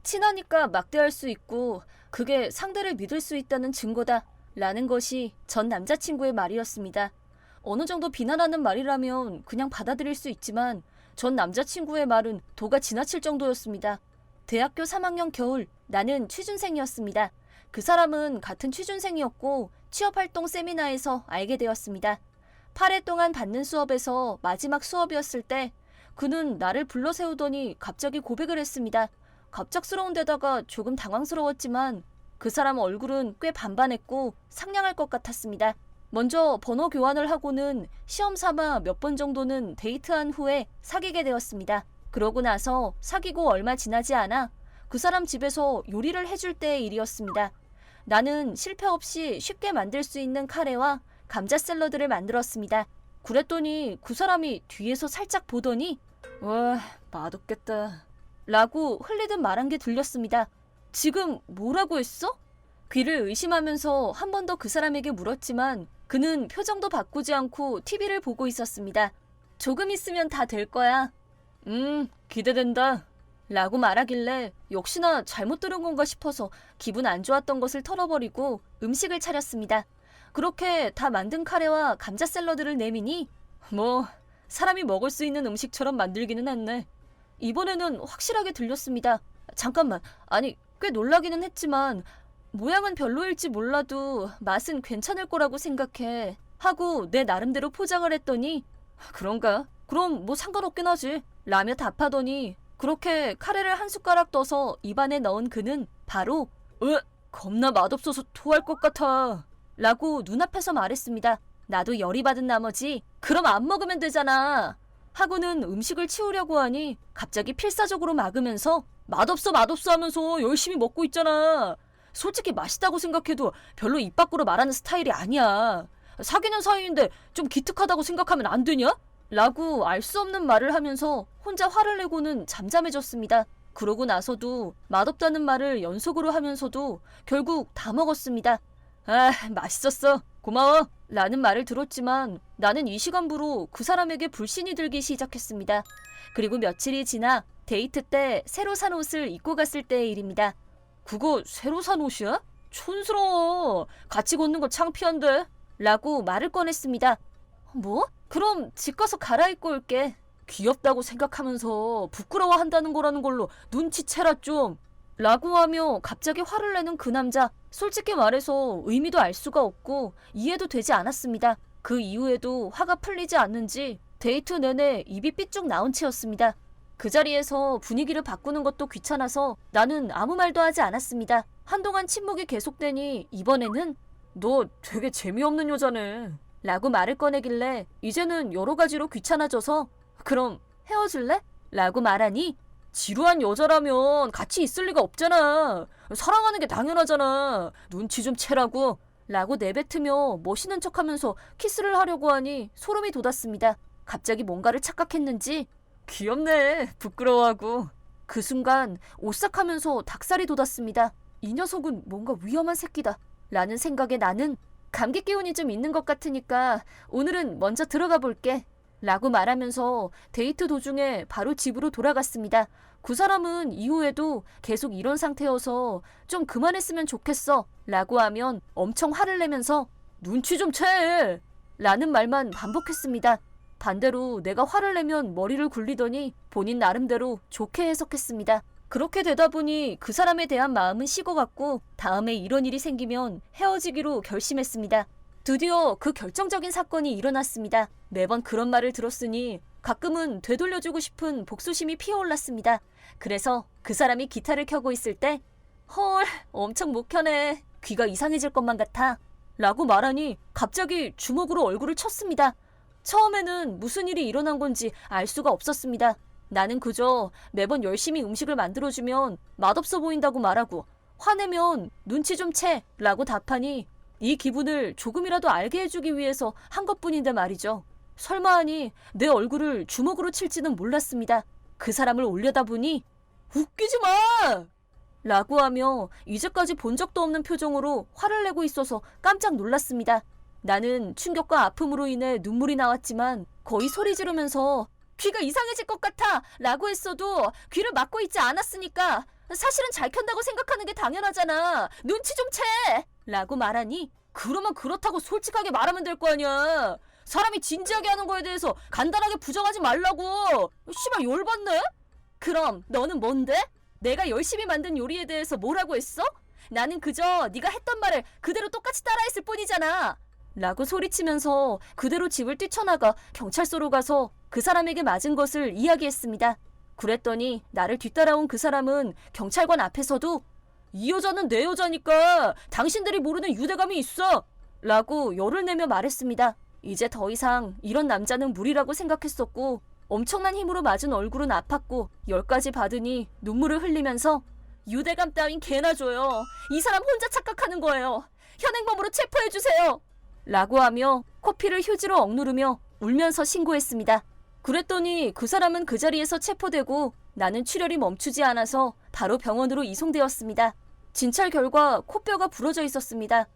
친하니까 막대할 수 있고 그게 상대를 믿을 수 있다는 증거다 라는 것이 전 남자친구의 말이었습니다. 어느 정도 비난하는 말이라면 그냥 받아들일 수 있지만 전 남자친구의 말은 도가 지나칠 정도였습니다. 대학교 3학년 겨울, 나는 취준생이었습니다. 그 사람은 같은 취준생이었고 취업활동 세미나에서 알게 되었습니다. 8회 동안 받는 수업에서 마지막 수업이었을 때 그는 나를 불러 세우더니 갑자기 고백을 했습니다. 갑작스러운 데다가 조금 당황스러웠지만 그 사람 얼굴은 꽤 반반했고 상냥할 것 같았습니다. 먼저 번호 교환을 하고는 시험 삼아 몇 번 정도는 데이트한 후에 사귀게 되었습니다. 그러고 나서 사귀고 얼마 지나지 않아 그 사람 집에서 요리를 해줄 때의 일이었습니다. 나는 실패 없이 쉽게 만들 수 있는 카레와 감자 샐러드를 만들었습니다. 그랬더니 그 사람이 뒤에서 살짝 보더니 와, 맛없겠다 라고 흘리듯 말한 게 들렸습니다. 지금 뭐라고 했어? 귀를 의심하면서 한 번 더 그 사람에게 물었지만 그는 표정도 바꾸지 않고 TV를 보고 있었습니다. 조금 있으면 다 될 거야. 기대된다 라고 말하길래 역시나 잘못 들은 건가 싶어서 기분 안 좋았던 것을 털어버리고 음식을 차렸습니다. 그렇게 다 만든 카레와 감자 샐러드를 내미니 뭐 사람이 먹을 수 있는 음식처럼 만들기는 했네. 이번에는 확실하게 들렸습니다. 잠깐만, 아니 꽤 놀라기는 했지만 모양은 별로일지 몰라도 맛은 괜찮을 거라고 생각해 하고 내 나름대로 포장을 했더니 그런가? 그럼 뭐 상관없긴 하지 라며 답하더니 그렇게 카레를 한 숟가락 떠서 입안에 넣은 그는 바로 겁나 맛없어서 토할 것 같아 라고 눈앞에서 말했습니다. 나도 열이 받은 나머지 그럼 안 먹으면 되잖아 하고는 음식을 치우려고 하니 갑자기 필사적으로 막으면서 맛없어 하면서 열심히 먹고 있잖아. 솔직히 맛있다고 생각해도 별로 입 밖으로 말하는 스타일이 아니야. 사귀는 사이인데 좀 기특하다고 생각하면 안 되냐? 라고 알 수 없는 말을 하면서 혼자 화를 내고는 잠잠해졌습니다. 그러고 나서도 맛없다는 말을 연속으로 하면서도 결국 다 먹었습니다. 아, 맛있었어. 고마워. 라는 말을 들었지만 나는 이 시간부로 그 사람에게 불신이 들기 시작했습니다. 그리고 며칠이 지나 데이트 때 새로 산 옷을 입고 갔을 때의 일입니다. 그거 새로 산 옷이야? 촌스러워. 같이 걷는 거 창피한데? 라고 말을 꺼냈습니다. 뭐? 그럼 집 가서 갈아입고 올게. 귀엽다고 생각하면서 부끄러워한다는 거라는 걸로 눈치채라 좀. 라고 하며 갑자기 화를 내는 그 남자. 솔직히 말해서 의미도 알 수가 없고 이해도 되지 않았습니다. 그 이후에도 화가 풀리지 않는지 데이트 내내 입이 삐쭉 나온 채였습니다. 그 자리에서 분위기를 바꾸는 것도 귀찮아서 나는 아무 말도 하지 않았습니다. 한동안 침묵이 계속되니 이번에는 너 되게 재미없는 여자네 라고 말을 꺼내길래 이제는 여러 가지로 귀찮아져서 그럼 헤어질래? 라고 말하니 지루한 여자라면 같이 있을 리가 없잖아. 사랑하는 게 당연하잖아. 눈치 좀 채라고 라고 내뱉으며 멋있는 척하면서 키스를 하려고 하니 소름이 돋았습니다. 갑자기 뭔가를 착각했는지 귀엽네. 부끄러워하고. 그 순간 오싹하면서 닭살이 돋았습니다. 이 녀석은 뭔가 위험한 새끼다 라는 생각에 나는 감기 기운이 좀 있는 것 같으니까 오늘은 먼저 들어가 볼게 라고 말하면서 데이트 도중에 바로 집으로 돌아갔습니다. 그 사람은 이후에도 계속 이런 상태여서 좀 그만했으면 좋겠어 라고 하면 엄청 화를 내면서 눈치 좀 채 라는 말만 반복했습니다. 반대로 내가 화를 내면 머리를 굴리더니 본인 나름대로 좋게 해석했습니다. 그렇게 되다 보니 그 사람에 대한 마음은 식어갔고 다음에 이런 일이 생기면 헤어지기로 결심했습니다. 드디어 그 결정적인 사건이 일어났습니다. 매번 그런 말을 들었으니 가끔은 되돌려주고 싶은 복수심이 피어올랐습니다. 그래서 그 사람이 기타를 켜고 있을 때 헐, 엄청 못 켜네. 귀가 이상해질 것만 같아 라고 말하니 갑자기 주먹으로 얼굴을 쳤습니다. 처음에는 무슨 일이 일어난 건지 알 수가 없었습니다. 나는 그저 매번 열심히 음식을 만들어주면 맛없어 보인다고 말하고 화내면 눈치 좀 채 라고 답하니 이 기분을 조금이라도 알게 해주기 위해서 한 것뿐인데 말이죠. 설마 하니 내 얼굴을 주먹으로 칠지는 몰랐습니다. 그 사람을 올려다보니 웃기지 마! 라고 하며 이제까지 본 적도 없는 표정으로 화를 내고 있어서 깜짝 놀랐습니다. 나는 충격과 아픔으로 인해 눈물이 나왔지만 거의 소리 지르면서 귀가 이상해질 것 같아 라고 했어도 귀를 막고 있지 않았으니까 사실은 잘 켠다고 생각하는 게 당연하잖아. 눈치 좀 채! 라고 말하니 그러면 그렇다고 솔직하게 말하면 될 거 아니야. 사람이 진지하게 하는 거에 대해서 간단하게 부정하지 말라고. 씨발 열받네? 그럼 너는 뭔데? 내가 열심히 만든 요리에 대해서 뭐라고 했어? 나는 그저 네가 했던 말을 그대로 똑같이 따라했을 뿐이잖아. 라고 소리치면서 그대로 집을 뛰쳐나가 경찰서로 가서 그 사람에게 맞은 것을 이야기했습니다. 그랬더니 나를 뒤따라온 그 사람은 경찰관 앞에서도 이 여자는 내 여자니까 당신들이 모르는 유대감이 있어! 라고 열을 내며 말했습니다. 이제 더 이상 이런 남자는 무리라고 생각했었고 엄청난 힘으로 맞은 얼굴은 아팠고 열까지 받으니 눈물을 흘리면서 유대감 따윈 개나 줘요. 이 사람 혼자 착각하는 거예요. 현행범으로 체포해주세요. 라고 하며 코피를 휴지로 억누르며 울면서 신고했습니다. 그랬더니 그 사람은 그 자리에서 체포되고 나는 출혈이 멈추지 않아서 바로 병원으로 이송되었습니다. 진찰 결과 코뼈가 부러져 있었습니다.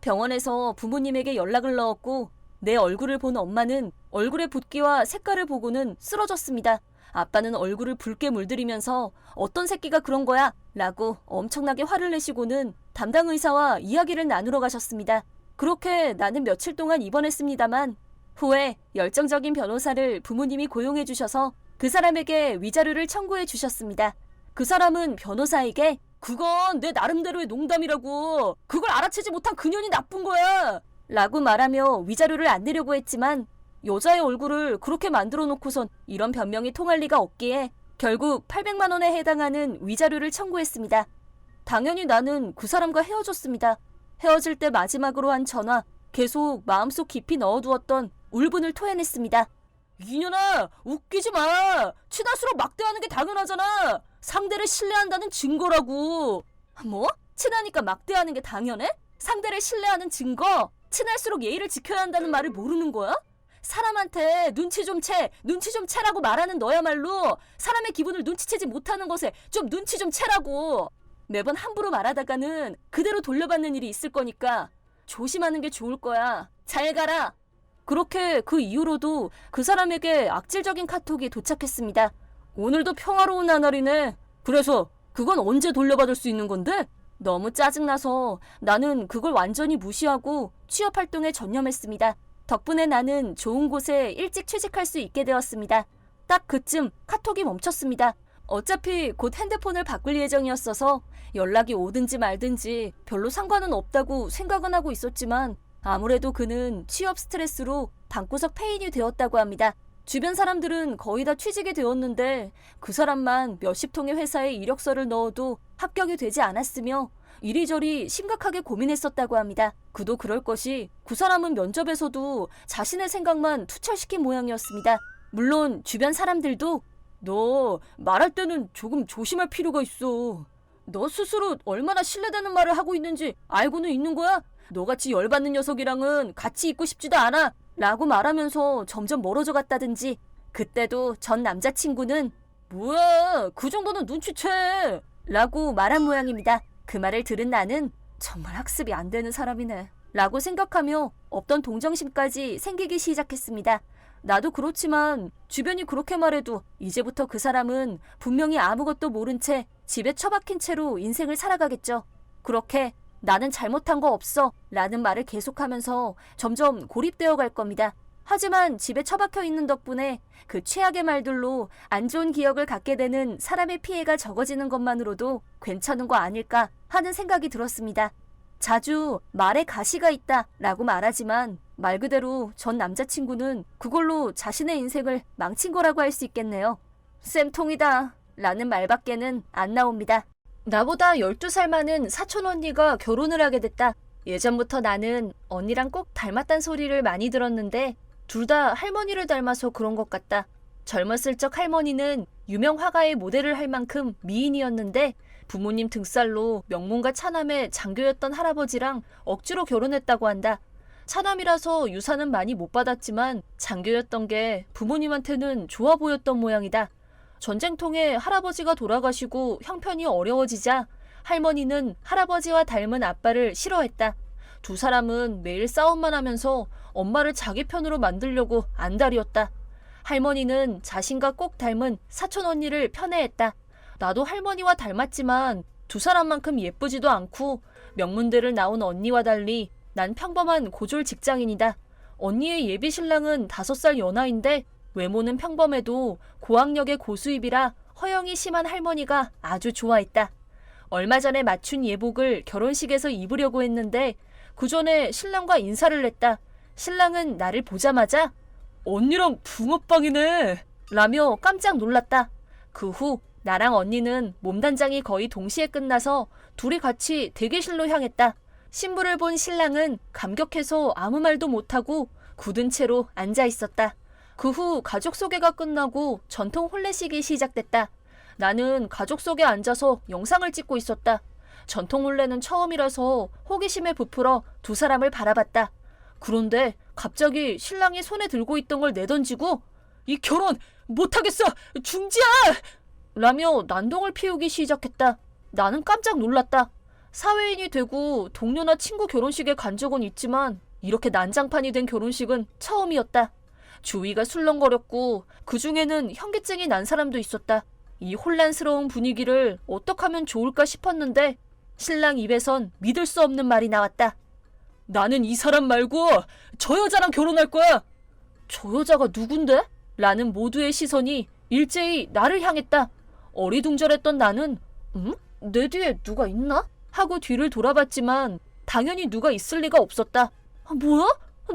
병원에서 부모님에게 연락을 넣었고 내 얼굴을 본 엄마는 얼굴의 붓기와 색깔을 보고는 쓰러졌습니다. 아빠는 얼굴을 붉게 물들이면서 어떤 새끼가 그런 거야? 라고 엄청나게 화를 내시고는 담당 의사와 이야기를 나누러 가셨습니다. 그렇게 나는 며칠 동안 입원했습니다만 후에 열정적인 변호사를 부모님이 고용해 주셔서 그 사람에게 위자료를 청구해 주셨습니다. 그 사람은 변호사에게 그건 내 나름대로의 농담이라고. 그걸 알아채지 못한 그년이 나쁜 거야. 라고 말하며 위자료를 안 내려고 했지만 여자의 얼굴을 그렇게 만들어 놓고선 이런 변명이 통할 리가 없기에 결국 800만 원에 해당하는 위자료를 청구했습니다. 당연히 나는 그 사람과 헤어졌습니다. 헤어질 때 마지막으로 한 전화, 계속 마음속 깊이 넣어두었던 울분을 토해냈습니다. 이년아, 웃기지 마. 친할수록 막대하는 게 당연하잖아. 상대를 신뢰한다는 증거라고. 뭐? 친하니까 막대하는 게 당연해? 상대를 신뢰하는 증거? 친할수록 예의를 지켜야 한다는 말을 모르는 거야? 사람한테 눈치 좀 채라고 말하는 너야말로 사람의 기분을 눈치채지 못하는 것에 좀 눈치 좀 채라고. 매번 함부로 말하다가는 그대로 돌려받는 일이 있을 거니까 조심하는 게 좋을 거야. 잘 가라. 그렇게 그 이후로도 그 사람에게 악질적인 카톡이 도착했습니다. 오늘도 평화로운 나날이네. 그래서 그건 언제 돌려받을 수 있는 건데? 너무 짜증나서 나는 그걸 완전히 무시하고 취업 활동에 전념했습니다. 덕분에 나는 좋은 곳에 일찍 취직할 수 있게 되었습니다. 딱 그쯤 카톡이 멈췄습니다. 어차피 곧 핸드폰을 바꿀 예정이었어서 연락이 오든지 말든지 별로 상관은 없다고 생각은 하고 있었지만 아무래도 그는 취업 스트레스로 방구석 폐인이 되었다고 합니다. 주변 사람들은 거의 다 취직이 되었는데 그 사람만 몇십 통의 회사에 이력서를 넣어도 합격이 되지 않았으며 이리저리 심각하게 고민했었다고 합니다. 그도 그럴 것이 그 사람은 면접에서도 자신의 생각만 투철시킨 모양이었습니다. 물론 주변 사람들도 너 말할 때는 조금 조심할 필요가 있어. 너 스스로 얼마나 신뢰되는 말을 하고 있는지 알고는 있는 거야? 너같이 열받는 녀석이랑은 같이 있고 싶지도 않아. 라고 말하면서 점점 멀어져 갔다든지 그때도 전 남자친구는 뭐야 그 정도는 눈치채 라고 말한 모양입니다. 그 말을 들은 나는 정말 학습이 안 되는 사람이네 라고 생각하며 없던 동정심까지 생기기 시작했습니다. 나도 그렇지만 주변이 그렇게 말해도 이제부터 그 사람은 분명히 아무것도 모른 채 집에 처박힌 채로 인생을 살아가겠죠. 그렇게 나는 잘못한 거 없어 라는 말을 계속하면서 점점 고립되어 갈 겁니다. 하지만 집에 처박혀 있는 덕분에 그 최악의 말들로 안 좋은 기억을 갖게 되는 사람의 피해가 적어지는 것만으로도 괜찮은 거 아닐까 하는 생각이 들었습니다. 자주 말에 가시가 있다 라고 말하지만 말 그대로 전 남자친구는 그걸로 자신의 인생을 망친 거라고 할 수 있겠네요. 쌤통이다 라는 말밖에는 안 나옵니다. 나보다 12살 많은 사촌 언니가 결혼을 하게 됐다. 예전부터 나는 언니랑 꼭 닮았단 소리를 많이 들었는데 둘 다 할머니를 닮아서 그런 것 같다. 젊었을 적 할머니는 유명 화가의 모델을 할 만큼 미인이었는데 부모님 등살로 명문가 차남의 장교였던 할아버지랑 억지로 결혼했다고 한다. 차남이라서 유산은 많이 못 받았지만 장교였던 게 부모님한테는 좋아 보였던 모양이다. 전쟁통에 할아버지가 돌아가시고 형편이 어려워지자 할머니는 할아버지와 닮은 아빠를 싫어했다. 두 사람은 매일 싸움만 하면서 엄마를 자기 편으로 만들려고 안달이었다. 할머니는 자신과 꼭 닮은 사촌 언니를 편애했다. 나도 할머니와 닮았지만 두 사람만큼 예쁘지도 않고 명문대를 나온 언니와 달리 난 평범한 고졸 직장인이다. 언니의 예비 신랑은 5살 연하인데 외모는 평범해도 고학력의 고수입이라 허영이 심한 할머니가 아주 좋아했다. 얼마 전에 맞춘 예복을 결혼식에서 입으려고 했는데 그 전에 신랑과 인사를 했다. 신랑은 나를 보자마자 언니랑 붕어빵이네 라며 깜짝 놀랐다. 그 후 나랑 언니는 몸단장이 거의 동시에 끝나서 둘이 같이 대기실로 향했다. 신부를 본 신랑은 감격해서 아무 말도 못하고 굳은 채로 앉아 있었다. 그 후 가족 소개가 끝나고 전통 혼례식이 시작됐다. 나는 가족 속에 앉아서 영상을 찍고 있었다. 전통 혼례는 처음이라서 호기심에 부풀어 두 사람을 바라봤다. 그런데 갑자기 신랑이 손에 들고 있던 걸 내던지고 이 결혼 못하겠어! 중지야! 라며 난동을 피우기 시작했다. 나는 깜짝 놀랐다. 사회인이 되고 동료나 친구 결혼식에 간 적은 있지만 이렇게 난장판이 된 결혼식은 처음이었다. 주위가 술렁거렸고 그 중에는 현기증이 난 사람도 있었다. 이 혼란스러운 분위기를 어떻게 하면 좋을까 싶었는데 신랑 입에선 믿을 수 없는 말이 나왔다. 나는 이 사람 말고 저 여자랑 결혼할 거야. 저 여자가 누군데? 라는 모두의 시선이 일제히 나를 향했다. 어리둥절했던 나는 내 뒤에 누가 있나? 하고 뒤를 돌아봤지만 당연히 누가 있을 리가 없었다. 뭐야?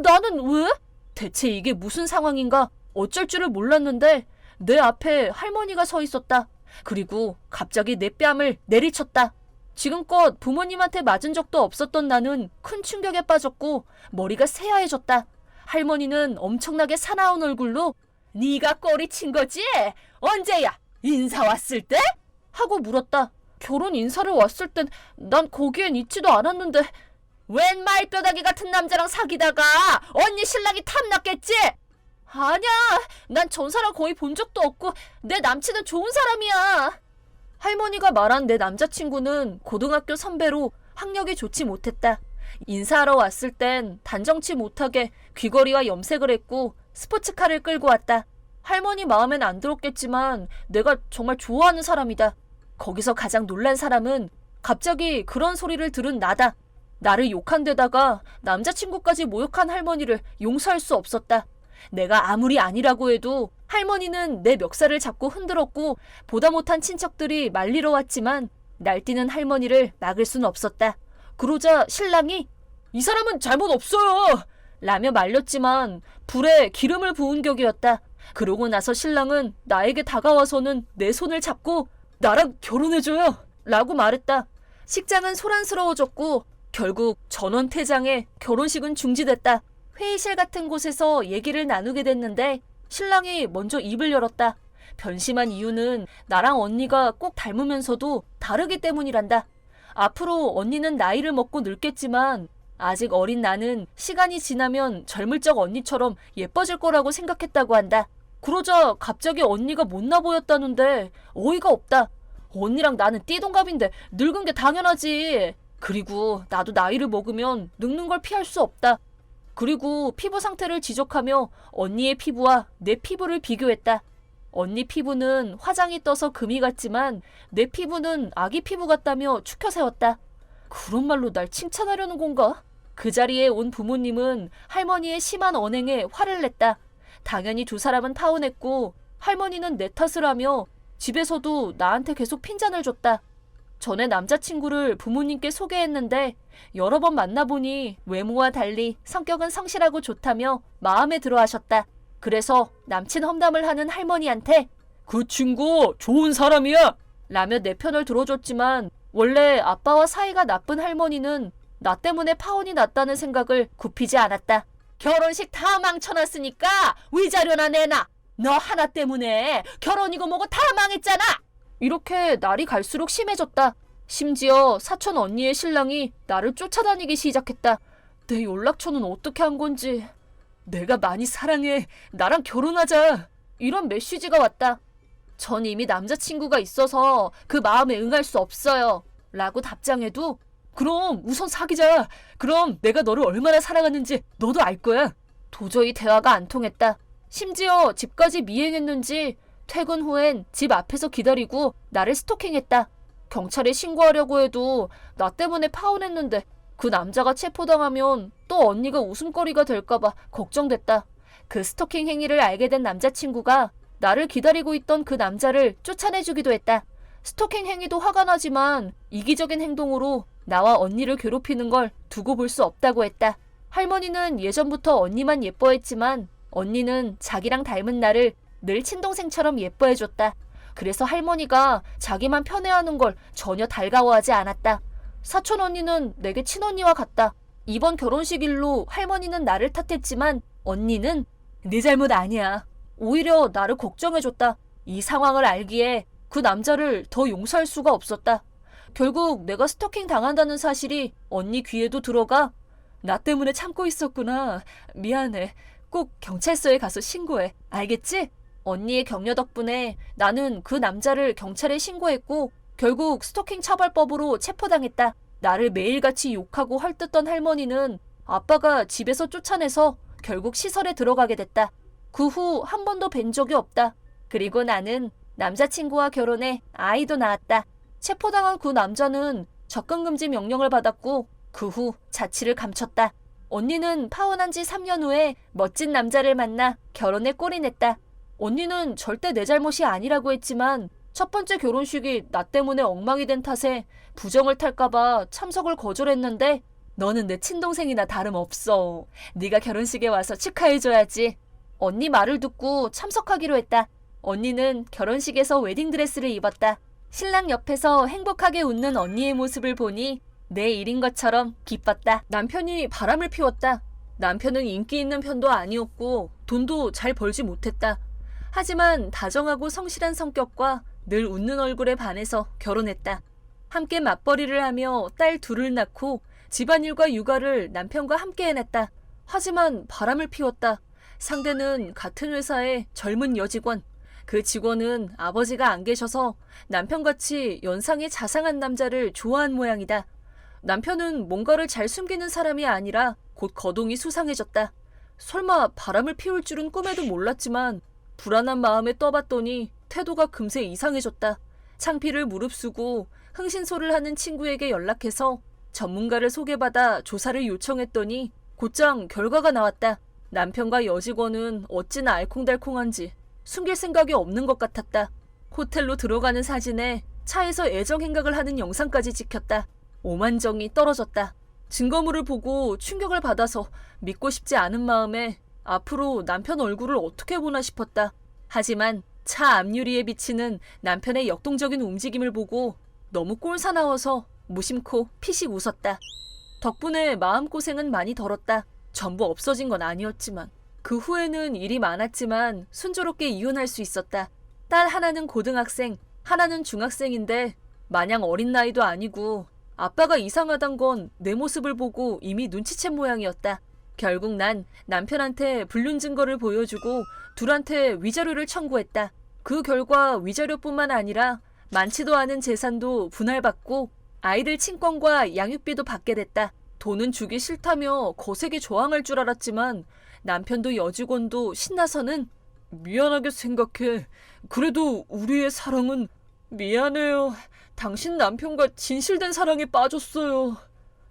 나는 왜? 대체 이게 무슨 상황인가? 어쩔 줄을 몰랐는데 내 앞에 할머니가 서 있었다. 그리고 갑자기 내 뺨을 내리쳤다. 지금껏 부모님한테 맞은 적도 없었던 나는 큰 충격에 빠졌고 머리가 새하얘졌다. 할머니는 엄청나게 사나운 얼굴로 네가 꼬리 친 거지? 언제야? 인사 왔을 때? 하고 물었다. 결혼 인사를 왔을 땐 난 거기엔 있지도 않았는데 웬 말뼈다귀 같은 남자랑 사귀다가 언니 신랑이 탐났겠지? 아니야, 난 전 사람 거의 본 적도 없고 내 남친은 좋은 사람이야. 할머니가 말한 내 남자친구는 고등학교 선배로 학력이 좋지 못했다. 인사하러 왔을 땐 단정치 못하게 귀걸이와 염색을 했고 스포츠카를 끌고 왔다. 할머니 마음엔 안 들었겠지만 내가 정말 좋아하는 사람이다. 거기서 가장 놀란 사람은 갑자기 그런 소리를 들은 나다. 나를 욕한 데다가 남자친구까지 모욕한 할머니를 용서할 수 없었다. 내가 아무리 아니라고 해도 할머니는 내 멱살을 잡고 흔들었고 보다 못한 친척들이 말리러 왔지만 날뛰는 할머니를 막을 순 없었다. 그러자 신랑이 이 사람은 잘못 없어요! 라며 말렸지만 불에 기름을 부은 격이었다. 그러고 나서 신랑은 나에게 다가와서는 내 손을 잡고 나랑 결혼해줘요! 라고 말했다. 식장은 소란스러워졌고 결국 전원 퇴장해 결혼식은 중지됐다. 회의실 같은 곳에서 얘기를 나누게 됐는데 신랑이 먼저 입을 열었다. 변심한 이유는 나랑 언니가 꼭 닮으면서도 다르기 때문이란다. 앞으로 언니는 나이를 먹고 늙겠지만 아직 어린 나는 시간이 지나면 젊을 적 언니처럼 예뻐질 거라고 생각했다고 한다. 그러자 갑자기 언니가 못나 보였다는데 어이가 없다. 언니랑 나는 띠동갑인데 늙은 게 당연하지. 그리고 나도 나이를 먹으면 늙는 걸 피할 수 없다. 그리고 피부 상태를 지적하며 언니의 피부와 내 피부를 비교했다. 언니 피부는 화장이 떠서 금이 같지만 내 피부는 아기 피부 같다며 추켜 세웠다. 그런 말로 날 칭찬하려는 건가? 그 자리에 온 부모님은 할머니의 심한 언행에 화를 냈다. 당연히 두 사람은 타원했고 할머니는 내 탓을 하며 집에서도 나한테 계속 핀잔을 줬다. 전에 남자친구를 부모님께 소개했는데 여러 번 만나보니 외모와 달리 성격은 성실하고 좋다며 마음에 들어 하셨다. 그래서 남친 험담을 하는 할머니한테 그 친구 좋은 사람이야! 라며 내 편을 들어줬지만 원래 아빠와 사이가 나쁜 할머니는 나 때문에 파혼이 났다는 생각을 굽히지 않았다. 결혼식 다 망쳐놨으니까 위자료나 내놔! 너 하나 때문에 결혼이고 뭐고 다 망했잖아! 이렇게 날이 갈수록 심해졌다. 심지어 사촌 언니의 신랑이 나를 쫓아다니기 시작했다. 내 연락처는 어떻게 한 건지. 내가 많이 사랑해. 나랑 결혼하자. 이런 메시지가 왔다. 전 이미 남자친구가 있어서 그 마음에 응할 수 없어요. 라고 답장해도 그럼 우선 사귀자. 그럼 내가 너를 얼마나 사랑하는지 너도 알 거야. 도저히 대화가 안 통했다. 심지어 집까지 미행했는지 퇴근 후엔 집 앞에서 기다리고 나를 스토킹했다. 경찰에 신고하려고 해도 나 때문에 파혼했는데 그 남자가 체포당하면 또 언니가 웃음거리가 될까봐 걱정됐다. 그 스토킹 행위를 알게 된 남자친구가 나를 기다리고 있던 그 남자를 쫓아내주기도 했다. 스토킹 행위도 화가 나지만 이기적인 행동으로 나와 언니를 괴롭히는 걸 두고 볼 수 없다고 했다. 할머니는 예전부터 언니만 예뻐했지만 언니는 자기랑 닮은 나를 늘 친동생처럼 예뻐해줬다. 그래서 할머니가 자기만 편애하는 걸 전혀 달가워하지 않았다. 사촌 언니는 내게 친언니와 같다. 이번 결혼식 일로 할머니는 나를 탓했지만 언니는 네 잘못 아니야. 오히려 나를 걱정해줬다. 이 상황을 알기에 그 남자를 더 용서할 수가 없었다. 결국 내가 스토킹 당한다는 사실이 언니 귀에도 들어가 나 때문에 참고 있었구나. 미안해. 꼭 경찰서에 가서 신고해. 알겠지? 언니의 격려 덕분에 나는 그 남자를 경찰에 신고했고 결국 스토킹 처벌법으로 체포당했다. 나를 매일같이 욕하고 헐뜯던 할머니는 아빠가 집에서 쫓아내서 결국 시설에 들어가게 됐다. 그 후 한 번도 뵌 적이 없다. 그리고 나는 남자친구와 결혼해 아이도 낳았다. 체포당한 그 남자는 접근금지 명령을 받았고 그 후 자취를 감췄다. 언니는 파혼한 지 3년 후에 멋진 남자를 만나 결혼에 꼴이 냈다. 언니는 절대 내 잘못이 아니라고 했지만 첫 번째 결혼식이 나 때문에 엉망이 된 탓에 부정을 탈까봐 참석을 거절했는데 너는 내 친동생이나 다름없어. 네가 결혼식에 와서 축하해줘야지. 언니 말을 듣고 참석하기로 했다. 언니는 결혼식에서 웨딩드레스를 입었다. 신랑 옆에서 행복하게 웃는 언니의 모습을 보니 내 일인 것처럼 기뻤다. 남편이 바람을 피웠다. 남편은 인기 있는 편도 아니었고 돈도 잘 벌지 못했다. 하지만 다정하고 성실한 성격과 늘 웃는 얼굴에 반해서 결혼했다. 함께 맞벌이를 하며 딸 둘을 낳고 집안일과 육아를 남편과 함께 해냈다. 하지만 바람을 피웠다. 상대는 같은 회사의 젊은 여직원. 그 직원은 아버지가 안 계셔서 남편같이 연상의 자상한 남자를 좋아한 모양이다. 남편은 뭔가를 잘 숨기는 사람이 아니라 곧 거동이 수상해졌다. 설마 바람을 피울 줄은 꿈에도 몰랐지만 불안한 마음에 떠봤더니 태도가 금세 이상해졌다. 창피를 무릅쓰고 흥신소를 하는 친구에게 연락해서 전문가를 소개받아 조사를 요청했더니 곧장 결과가 나왔다. 남편과 여직원은 어찌나 알콩달콩한지 숨길 생각이 없는 것 같았다. 호텔로 들어가는 사진에 차에서 애정 행각을 하는 영상까지 찍혔다. 오만정이 떨어졌다. 증거물을 보고 충격을 받아서 믿고 싶지 않은 마음에 앞으로 남편 얼굴을 어떻게 보나 싶었다. 하지만 차 앞유리에 비치는 남편의 역동적인 움직임을 보고 너무 꼴사나워서 무심코 피식 웃었다. 덕분에 마음고생은 많이 덜었다. 전부 없어진 건 아니었지만 그 후에는 일이 많았지만 순조롭게 이혼할 수 있었다. 딸 하나는 고등학생, 하나는 중학생인데 마냥 어린 나이도 아니고 아빠가 이상하단 건 내 모습을 보고 이미 눈치챈 모양이었다. 결국 난 남편한테 불륜 증거를 보여주고 둘한테 위자료를 청구했다. 그 결과 위자료뿐만 아니라 많지도 않은 재산도 분할받고 아이들 친권과 양육비도 받게 됐다. 돈은 주기 싫다며 거세게 저항할 줄 알았지만 남편도 여직원도 신나서는 미안하게 생각해. 그래도 우리의 사랑은 미안해요. 당신 남편과 진실된 사랑에 빠졌어요.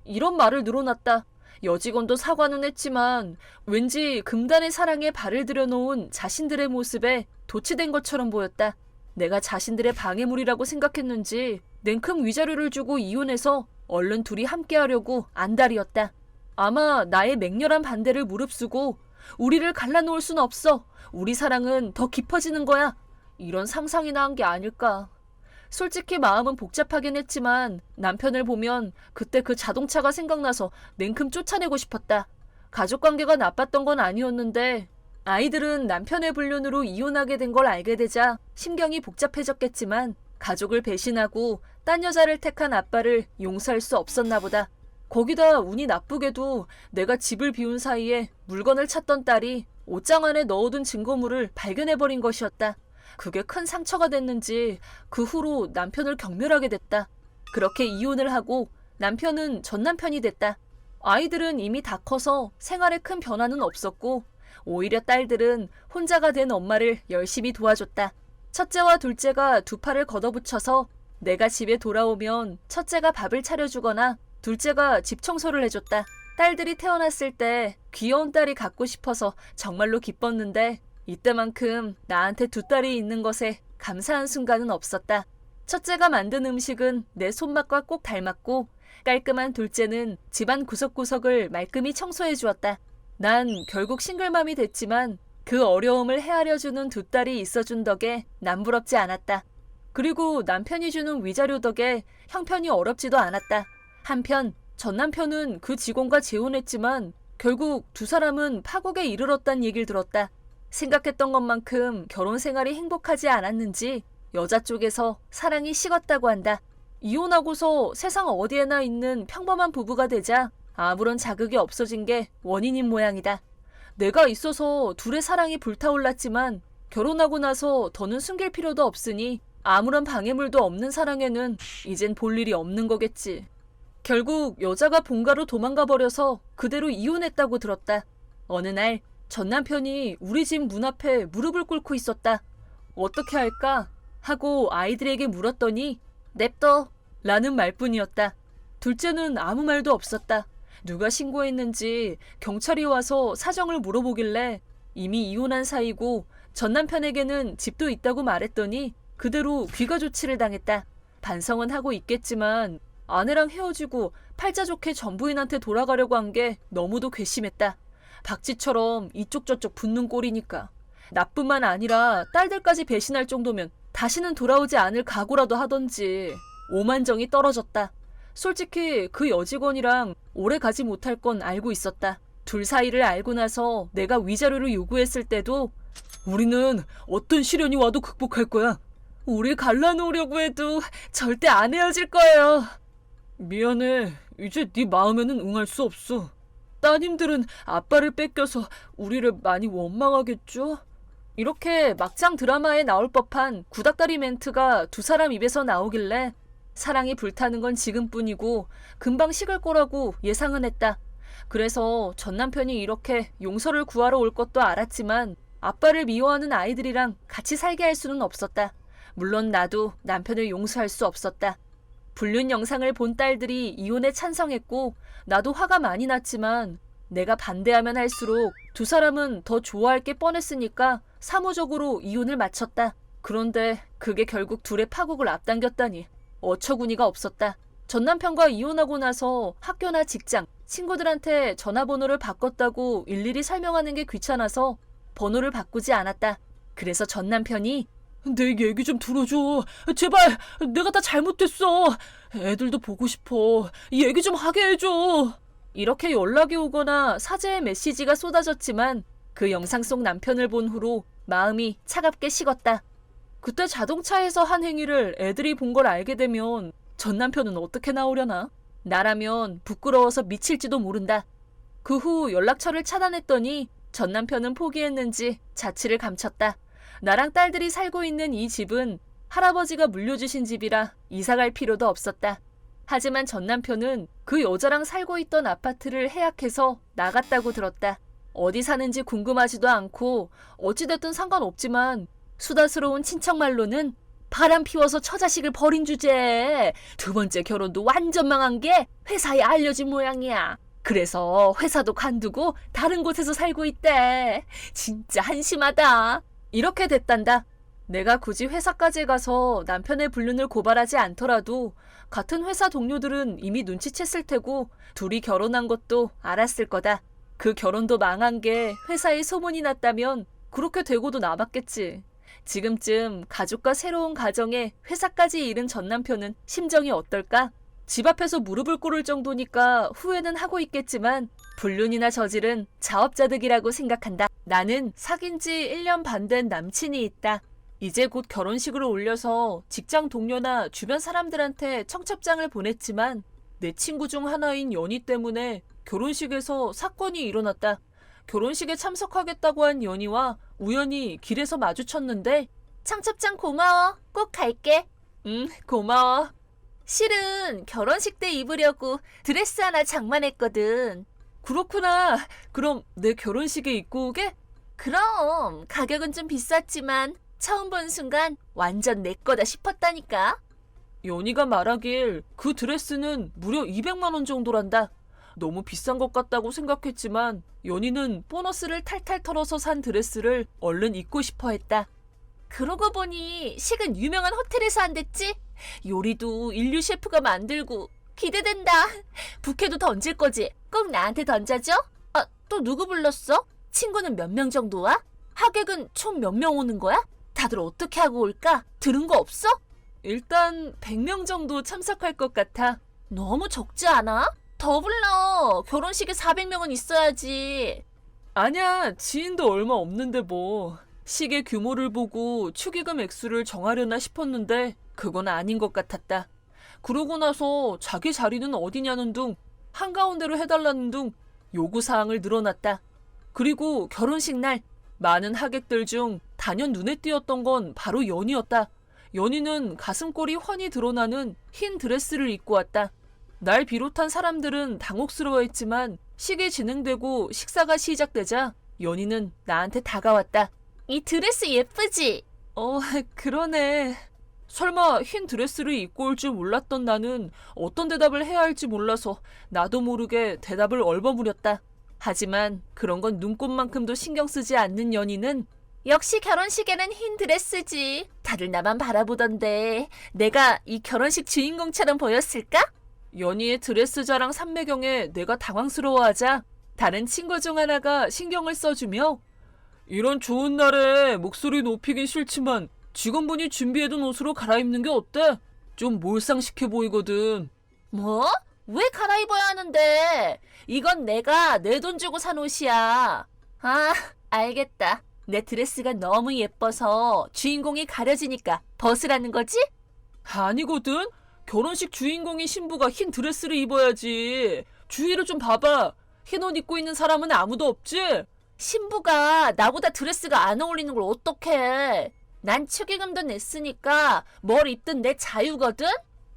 이런 말을 늘어놨다. 여직원도 사과는 했지만 왠지 금단의 사랑에 발을 들여놓은 자신들의 모습에 도취된 것처럼 보였다. 내가 자신들의 방해물이라고 생각했는지 냉큼 위자료를 주고 이혼해서 얼른 둘이 함께하려고 안달이었다. 아마 나의 맹렬한 반대를 무릅쓰고 우리를 갈라놓을 순 없어. 우리 사랑은 더 깊어지는 거야. 이런 상상이나 한 게 아닐까. 솔직히 마음은 복잡하긴 했지만 남편을 보면 그때 그 자동차가 생각나서 냉큼 쫓아내고 싶었다. 가족관계가 나빴던 건 아니었는데 아이들은 남편의 불륜으로 이혼하게 된 걸 알게 되자 심경이 복잡해졌겠지만 가족을 배신하고 딴 여자를 택한 아빠를 용서할 수 없었나 보다. 거기다 운이 나쁘게도 내가 집을 비운 사이에 물건을 찾던 딸이 옷장 안에 넣어둔 증거물을 발견해버린 것이었다. 그게 큰 상처가 됐는지 그 후로 남편을 경멸하게 됐다. 그렇게 이혼을 하고 남편은 전 남편이 됐다. 아이들은 이미 다 커서 생활에 큰 변화는 없었고 오히려 딸들은 혼자가 된 엄마를 열심히 도와줬다. 첫째와 둘째가 두 팔을 걷어붙여서 내가 집에 돌아오면 첫째가 밥을 차려주거나 둘째가 집 청소를 해줬다. 딸들이 태어났을 때 귀여운 딸이 갖고 싶어서 정말로 기뻤는데 이때만큼 나한테 두 딸이 있는 것에 감사한 순간은 없었다. 첫째가 만든 음식은 내 손맛과 꼭 닮았고 깔끔한 둘째는 집안 구석구석을 말끔히 청소해 주었다. 난 결국 싱글맘이 됐지만 그 어려움을 헤아려주는 두 딸이 있어준 덕에 남부럽지 않았다. 그리고 남편이 주는 위자료 덕에 형편이 어렵지도 않았다. 한편 전 남편은 그 직원과 재혼했지만 결국 두 사람은 파국에 이르렀단 얘기를 들었다. 생각했던 것만큼 결혼 생활이 행복하지 않았는지 여자 쪽에서 사랑이 식었다고 한다. 이혼하고서 세상 어디에나 있는 평범한 부부가 되자 아무런 자극이 없어진 게 원인인 모양이다. 내가 있어서 둘의 사랑이 불타올랐지만 결혼하고 나서 더는 숨길 필요도 없으니 아무런 방해물도 없는 사랑에는 이젠 볼 일이 없는 거겠지. 결국 여자가 본가로 도망가 버려서 그대로 이혼했다고 들었다. 어느 날 전 남편이 우리 집 문 앞에 무릎을 꿇고 있었다. 어떻게 할까 하고 아이들에게 물었더니 냅둬 라는 말뿐이었다. 둘째는 아무 말도 없었다. 누가 신고했는지 경찰이 와서 사정을 물어보길래 이미 이혼한 사이고 전 남편에게는 집도 있다고 말했더니 그대로 귀가 조치를 당했다. 반성은 하고 있겠지만 아내랑 헤어지고 팔자 좋게 전부인한테 돌아가려고 한 게 너무도 괘씸했다. 박쥐처럼 이쪽 저쪽 붙는 꼴이니까. 나뿐만 아니라 딸들까지 배신할 정도면 다시는 돌아오지 않을 각오라도 하던지. 오만정이 떨어졌다. 솔직히 그 여직원이랑 오래 가지 못할 건 알고 있었다. 둘 사이를 알고 나서 내가 위자료를 요구했을 때도 우리는 어떤 시련이 와도 극복할 거야. 우리 갈라놓으려고 해도 절대 안 헤어질 거예요. 미안해. 이제 네 마음에는 응할 수 없어. 따님들은 아빠를 뺏겨서 우리를 많이 원망하겠죠? 이렇게 막장 드라마에 나올 법한 구닥다리 멘트가 두 사람 입에서 나오길래 사랑이 불타는 건 지금뿐이고 금방 식을 거라고 예상은 했다. 그래서 전 남편이 이렇게 용서를 구하러 올 것도 알았지만 아빠를 미워하는 아이들이랑 같이 살게 할 수는 없었다. 물론 나도 남편을 용서할 수 없었다. 불륜 영상을 본 딸들이 이혼에 찬성했고 나도 화가 많이 났지만 내가 반대하면 할수록 두 사람은 더 좋아할 게 뻔했으니까 사무적으로 이혼을 마쳤다. 그런데 그게 결국 둘의 파국을 앞당겼다니 어처구니가 없었다. 전 남편과 이혼하고 나서 학교나 직장, 친구들한테 전화번호를 바꿨다고 일일이 설명하는 게 귀찮아서 번호를 바꾸지 않았다. 그래서 전 남편이 내 얘기 좀 들어줘. 제발 내가 다 잘못했어. 애들도 보고 싶어. 얘기 좀 하게 해줘. 이렇게 연락이 오거나 사죄의 메시지가 쏟아졌지만 그 영상 속 남편을 본 후로 마음이 차갑게 식었다. 그때 자동차에서 한 행위를 애들이 본 걸 알게 되면 전 남편은 어떻게 나오려나? 나라면 부끄러워서 미칠지도 모른다. 그 후 연락처를 차단했더니 전 남편은 포기했는지 자취를 감췄다. 나랑 딸들이 살고 있는 이 집은 할아버지가 물려주신 집이라 이사갈 필요도 없었다. 하지만 전 남편은 그 여자랑 살고 있던 아파트를 해약해서 나갔다고 들었다. 어디 사는지 궁금하지도 않고 어찌됐든 상관없지만 수다스러운 친척 말로는 바람 피워서 처자식을 버린 주제에 두 번째 결혼도 완전 망한 게 회사에 알려진 모양이야. 그래서 회사도 관두고 다른 곳에서 살고 있대. 진짜 한심하다. 이렇게 됐단다. 내가 굳이 회사까지 가서 남편의 불륜을 고발하지 않더라도 같은 회사 동료들은 이미 눈치챘을 테고 둘이 결혼한 것도 알았을 거다. 그 결혼도 망한 게 회사에 소문이 났다면 그렇게 되고도 남았겠지. 지금쯤 가족과 새로운 가정에 회사까지 잃은 전 남편은 심정이 어떨까? 집 앞에서 무릎을 꿇을 정도니까 후회는 하고 있겠지만 불륜이나 저질은 자업자득이라고 생각한다. 나는 사귄 지 1년 반 된 남친이 있다. 이제 곧 결혼식으로 올려서 직장 동료나 주변 사람들한테 청첩장을 보냈지만 내 친구 중 하나인 연희 때문에 결혼식에서 사건이 일어났다. 결혼식에 참석하겠다고 한 연희와 우연히 길에서 마주쳤는데 청첩장 고마워. 꼭 갈게. 고마워. 실은 결혼식 때 입으려고 드레스 하나 장만했거든. 그렇구나. 그럼 내 결혼식에 입고 오게? 그럼 가격은 좀 비쌌지만 처음 본 순간 완전 내 거다 싶었다니까. 연희가 말하길 그 드레스는 무려 200만 원 정도란다. 너무 비싼 것 같다고 생각했지만 연희는 보너스를 탈탈 털어서 산 드레스를 얼른 입고 싶어 했다. 그러고 보니 식은 유명한 호텔에서 한댔지? 요리도 인류 셰프가 만들고 기대된다. 부케도 던질 거지? 꼭 나한테 던져줘? 아, 또 누구 불렀어? 친구는 몇 명 정도 와? 하객은 총 몇 명 오는 거야? 다들 어떻게 하고 올까? 들은 거 없어? 일단 100명 정도 참석할 것 같아. 너무 적지 않아? 더 불러. 결혼식에 400명은 있어야지. 아니야, 지인도 얼마 없는데 뭐. 식의 규모를 보고 축의금 액수를 정하려나 싶었는데 그건 아닌 것 같았다. 그러고 나서 자기 자리는 어디냐는 둥, 한가운데로 해달라는 둥 요구사항을 늘어놨다. 그리고 결혼식 날 많은 하객들 중 단연 눈에 띄었던 건 바로 연희였다. 연희는 가슴골이 훤히 드러나는 흰 드레스를 입고 왔다. 날 비롯한 사람들은 당혹스러워했지만 식이 진행되고 식사가 시작되자 연희는 나한테 다가왔다. 이 드레스 예쁘지? 그러네. 설마 흰 드레스를 입고 올 줄 몰랐던 나는 어떤 대답을 해야 할지 몰라서 나도 모르게 대답을 얼버무렸다. 하지만 그런 건 눈곱만큼도 신경 쓰지 않는 연희는 역시 결혼식에는 흰 드레스지. 다들 나만 바라보던데 내가 이 결혼식 주인공처럼 보였을까? 연희의 드레스 자랑 삼매경에 내가 당황스러워하자 다른 친구 중 하나가 신경을 써주며 이런 좋은 날에 목소리 높이긴 싫지만 직원분이 준비해둔 옷으로 갈아입는 게 어때? 좀 몰상식해 보이거든. 뭐? 왜 갈아입어야 하는데? 이건 내가 내 돈 주고 산 옷이야. 아, 알겠다. 내 드레스가 너무 예뻐서 주인공이 가려지니까 벗으라는 거지? 아니거든. 결혼식 주인공인 신부가 흰 드레스를 입어야지. 주위를 좀 봐봐. 흰 옷 입고 있는 사람은 아무도 없지? 신부가 나보다 드레스가 안 어울리는 걸 어떡해. 난 축의금도 냈으니까 뭘 입든 내 자유거든?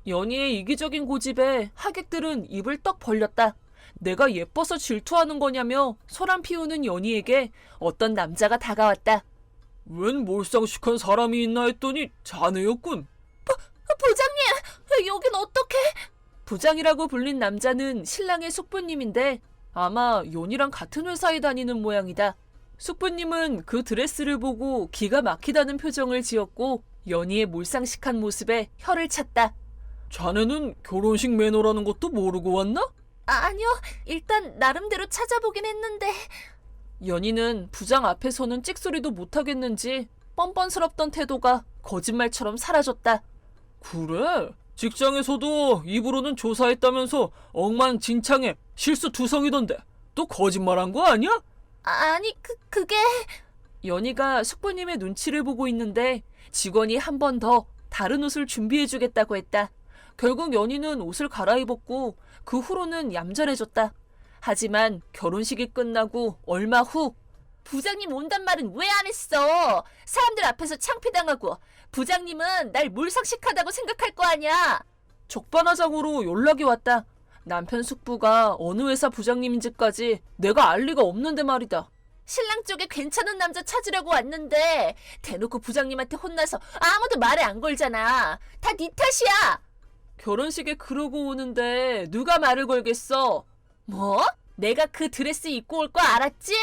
연희의 이기적인 고집에 하객들은 입을 떡 벌렸다. 내가 예뻐서 질투하는 거냐며 소란 피우는 연희에게 어떤 남자가 다가왔다. 웬 몰상식한 사람이 있나 했더니 자네였군. 부장님, 여긴 어떡해? 부장이라고 불린 남자는 신랑의 숙부님인데 아마 연희랑 같은 회사에 다니는 모양이다. 숙부님은 그 드레스를 보고 기가 막히다는 표정을 지었고 연희의 몰상식한 모습에 혀를 찼다. 자네는 결혼식 매너라는 것도 모르고 왔나? 아니요. 일단 나름대로 찾아보긴 했는데. 연희는 부장 앞에서는 찍소리도 못하겠는지 뻔뻔스럽던 태도가 거짓말처럼 사라졌다. 그래? 직장에서도 입으로는 조사했다면서 엉망진창에 실수투성이던데 또 거짓말한 거 아니야? 아니, 그게... 연희가 숙부님의 눈치를 보고 있는데 직원이 한 번 더 다른 옷을 준비해주겠다고 했다. 결국 연희는 옷을 갈아입었고 그 후로는 얌전해졌다. 하지만 결혼식이 끝나고 얼마 후 부장님 온단 말은 왜 안 했어? 사람들 앞에서 창피당하고 부장님은 날 몰상식하다고 생각할 거 아니야. 적반하장으로 연락이 왔다. 남편 숙부가 어느 회사 부장님인지까지 내가 알 리가 없는데 말이다. 신랑 쪽에 괜찮은 남자 찾으려고 왔는데 대놓고 부장님한테 혼나서 아무도 말에 안 걸잖아. 다 네 탓이야. 결혼식에 그러고 오는데 누가 말을 걸겠어? 뭐? 내가 그 드레스 입고 올 거 알았지?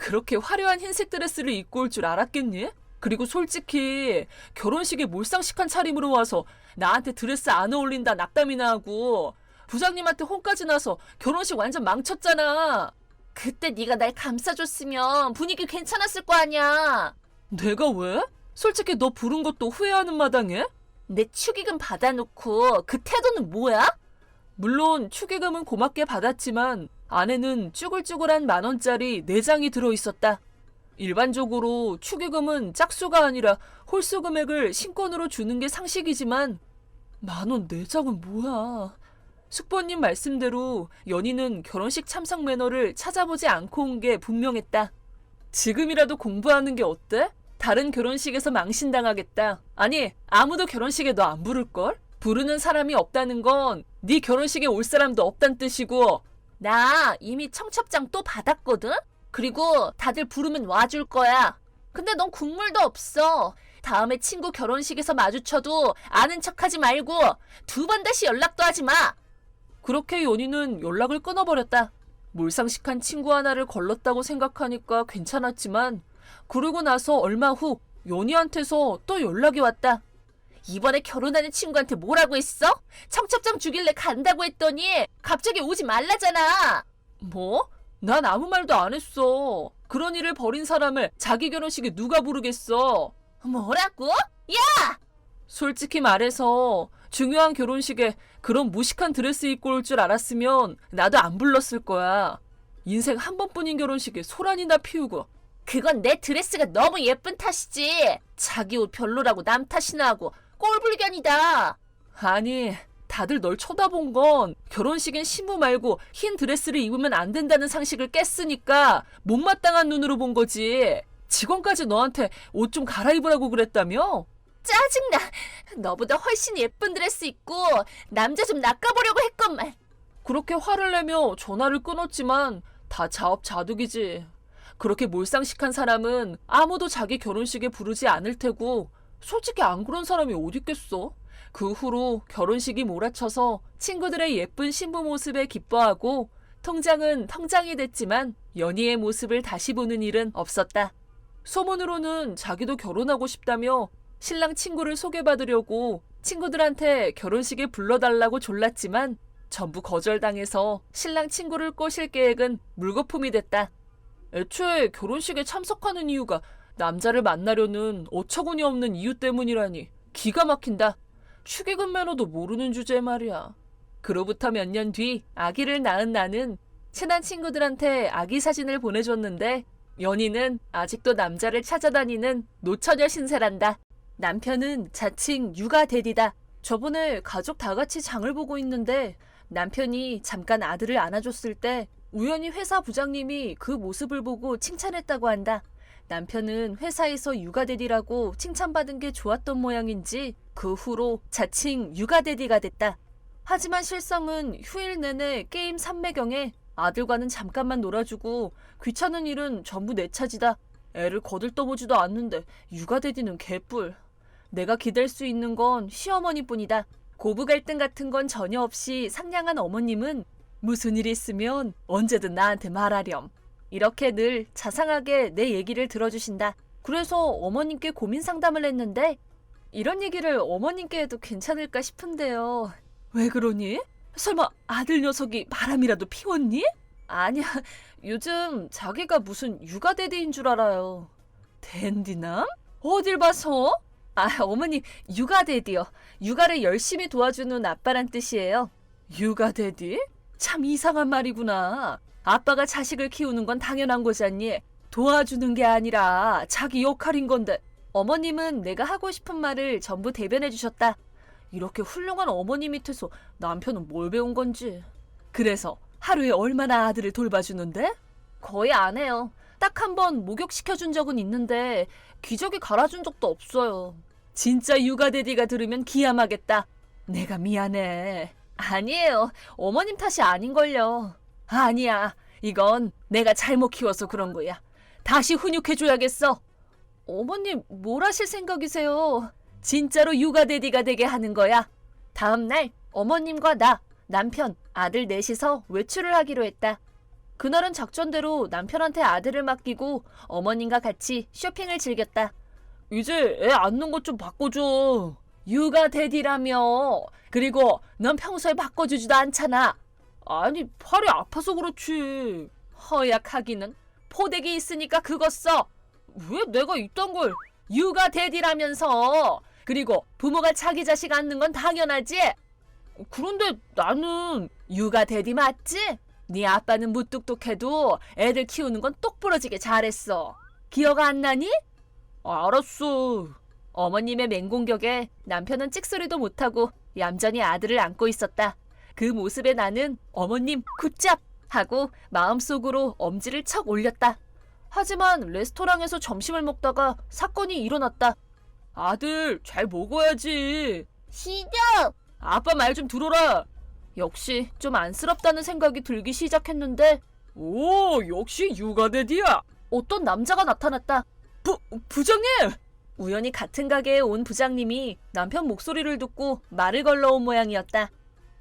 그렇게 화려한 흰색 드레스를 입고 올 줄 알았겠니? 그리고 솔직히 결혼식에 몰상식한 차림으로 와서 나한테 드레스 안 어울린다 낙담이나 하고 부장님한테 혼까지 나서 결혼식 완전 망쳤잖아. 그때 네가 날 감싸줬으면 분위기 괜찮았을 거 아니야. 내가 왜? 솔직히 너 부른 것도 후회하는 마당에? 내 축의금 받아놓고 그 태도는 뭐야? 물론 축의금은 고맙게 받았지만 안에는 쭈글쭈글한 10,000원짜리 4장이 들어있었다. 일반적으로 축의금은 짝수가 아니라 홀수 금액을 신권으로 주는 게 상식이지만 10,000원 4장은 뭐야. 숙부님 말씀대로 연희는 결혼식 참석 매너를 찾아보지 않고 온 게 분명했다. 지금이라도 공부하는 게 어때? 다른 결혼식에서 망신당하겠다. 아니, 아무도 결혼식에 너 안 부를걸? 부르는 사람이 없다는 건 네 결혼식에 올 사람도 없단 뜻이고 나 이미 청첩장 또 받았거든? 그리고 다들 부르면 와줄 거야. 근데 넌 국물도 없어. 다음에 친구 결혼식에서 마주쳐도 아는 척하지 말고 2번 다시 연락도 하지 마. 그렇게 연희는 연락을 끊어버렸다. 몰상식한 친구 하나를 걸렀다고 생각하니까 괜찮았지만 그러고 나서 얼마 후 연희한테서 또 연락이 왔다. 이번에 결혼하는 친구한테 뭐라고 했어? 청첩장 주길래 간다고 했더니 갑자기 오지 말라잖아. 뭐? 난 아무 말도 안 했어. 그런 일을 벌인 사람을 자기 결혼식에 누가 부르겠어. 뭐라고? 야! 솔직히 말해서 중요한 결혼식에 그런 무식한 드레스 입고 올 줄 알았으면 나도 안 불렀을 거야. 인생 한 번뿐인 결혼식에 소란이나 피우고. 그건 내 드레스가 너무 예쁜 탓이지. 자기 옷 별로라고 남 탓이나 하고 꼴불견이다. 아니, 다들 널 쳐다본 건 결혼식엔 신부 말고 흰 드레스를 입으면 안 된다는 상식을 깼으니까 못마땅한 눈으로 본 거지. 직원까지 너한테 옷 좀 갈아입으라고 그랬다며? 짜증나. 너보다 훨씬 예쁜 드레스 입고 남자 좀 낚아보려고 했건만. 그렇게 화를 내며 전화를 끊었지만 다 자업자득이지. 그렇게 몰상식한 사람은 아무도 자기 결혼식에 부르지 않을 테고 솔직히 안 그런 사람이 어딨겠어? 그 후로 결혼식이 몰아쳐서 친구들의 예쁜 신부 모습에 기뻐하고 통장은 통장이 됐지만 연희의 모습을 다시 보는 일은 없었다. 소문으로는 자기도 결혼하고 싶다며 신랑 친구를 소개받으려고 친구들한테 결혼식에 불러달라고 졸랐지만 전부 거절당해서 신랑 친구를 꼬실 계획은 물거품이 됐다. 애초에 결혼식에 참석하는 이유가 남자를 만나려는 어처구니 없는 이유 때문이라니 기가 막힌다. 축의금 매너도 모르는 주제에 말이야. 그로부터 몇 년 뒤 아기를 낳은 나는 친한 친구들한테 아기 사진을 보내줬는데 연희는 아직도 남자를 찾아다니는 노처녀 신세란다. 남편은 자칭 육아 대디다. 저번에 가족 다 같이 장을 보고 있는데 남편이 잠깐 아들을 안아줬을 때 우연히 회사 부장님이 그 모습을 보고 칭찬했다고 한다. 남편은 회사에서 육아대디라고 칭찬받은 게 좋았던 모양인지 그 후로 자칭 육아대디가 됐다. 하지만 실상은 휴일 내내 게임 삼매경에 아들과는 잠깐만 놀아주고 귀찮은 일은 전부 내 차지다. 애를 거들떠보지도 않는데 육아대디는 개뿔. 내가 기댈 수 있는 건 시어머니뿐이다. 고부 갈등 같은 건 전혀 없이 상냥한 어머님은 무슨 일 있으면 언제든 나한테 말하렴. 이렇게 늘 자상하게 내 얘기를 들어주신다. 그래서 어머님께 고민 상담을 했는데 이런 얘기를 어머님께 해도 괜찮을까 싶은데요. 왜 그러니? 설마 아들 녀석이 바람이라도 피웠니? 아니야. 요즘 자기가 무슨 육아대디인 줄 알아요. 댄디남? 어딜 봐서? 어머니 육아대디요. 육아를 열심히 도와주는 아빠란 뜻이에요. 육아대디? 참 이상한 말이구나. 아빠가 자식을 키우는 건 당연한 거잖니. 도와주는 게 아니라 자기 역할인 건데. 어머님은 내가 하고 싶은 말을 전부 대변해 주셨다. 이렇게 훌륭한 어머니 밑에서 남편은 뭘 배운 건지. 그래서 하루에 얼마나 아들을 돌봐주는데? 거의 안 해요. 딱 한 번 목욕시켜준 적은 있는데 기저귀 갈아준 적도 없어요. 진짜 육아대디가 들으면 기함하겠다. 내가 미안해. 아니에요. 어머님 탓이 아닌걸요. 아니야. 이건 내가 잘못 키워서 그런 거야. 다시 훈육해줘야겠어. 어머님 뭘 하실 생각이세요? 진짜로 육아대디가 되게 하는 거야. 다음 날 어머님과 나, 남편, 아들 넷이서 외출을 하기로 했다. 그날은 작전대로 남편한테 아들을 맡기고 어머님과 같이 쇼핑을 즐겼다. 이제 애 안는 것 좀 바꿔줘. 육아대디라며. 그리고 넌 평소에 바꿔주지도 않잖아. 아니 팔이 아파서 그렇지. 허약하기는. 포대기 있으니까 그거 써. 왜 내가 이딴 걸. 육아대디라면서. 그리고 부모가 자기 자식 안는 건 당연하지. 그런데 나는 육아대디 맞지? 네 아빠는 무뚝뚝해도 애들 키우는 건 똑부러지게 잘했어. 기억 안 나니? 알았어. 어머님의 맹공격에 남편은 찍소리도 못하고 얌전히 아들을 안고 있었다. 그 모습에 나는 어머님 굿잡! 하고 마음속으로 엄지를 척 올렸다. 하지만 레스토랑에서 점심을 먹다가 사건이 일어났다. 아들 잘 먹어야지. 싫어. 아빠 말 좀 들어라. 역시 좀 안쓰럽다는 생각이 들기 시작했는데 오 역시 육아대디야. 어떤 남자가 나타났다. 부장님! 우연히 같은 가게에 온 부장님이 남편 목소리를 듣고 말을 걸러온 모양이었다.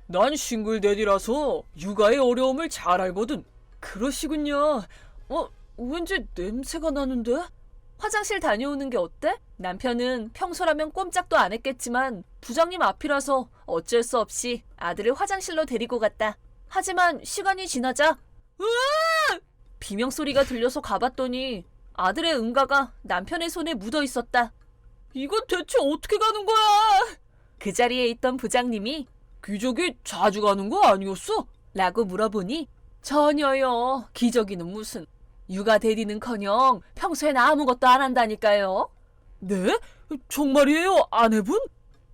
난 싱글데디라서 육아의 어려움을 잘 알거든. 그러시군요. 왠지 냄새가 나는데? 화장실 다녀오는 게 어때? 남편은 평소라면 꼼짝도 안 했겠지만 부장님 앞이라서 어쩔 수 없이 아들을 화장실로 데리고 갔다. 하지만 시간이 지나자 으아! 비명소리가 들려서 가봤더니 아들의 응가가 남편의 손에 묻어 있었다. 이건 대체 어떻게 가는 거야? 그 자리에 있던 부장님이 기저귀 자주 가는 거 아니었어? 라고 물어보니 전혀요. 기저귀는 무슨. 육아 대리는커녕 평소엔 아무것도 안 한다니까요. 네? 정말이에요, 아내분?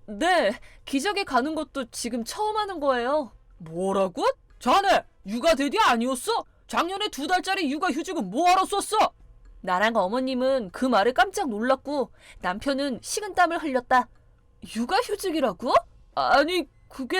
네, 기저귀 가는 것도 지금 처음 하는 거예요. 뭐라고? 자네 육아 대리 아니었어? 작년에 2달짜리 육아휴직은 뭐하러 썼어? 나랑 어머님은 그 말에 깜짝 놀랐고 남편은 식은땀을 흘렸다. 육아휴직이라고? 아니 그게...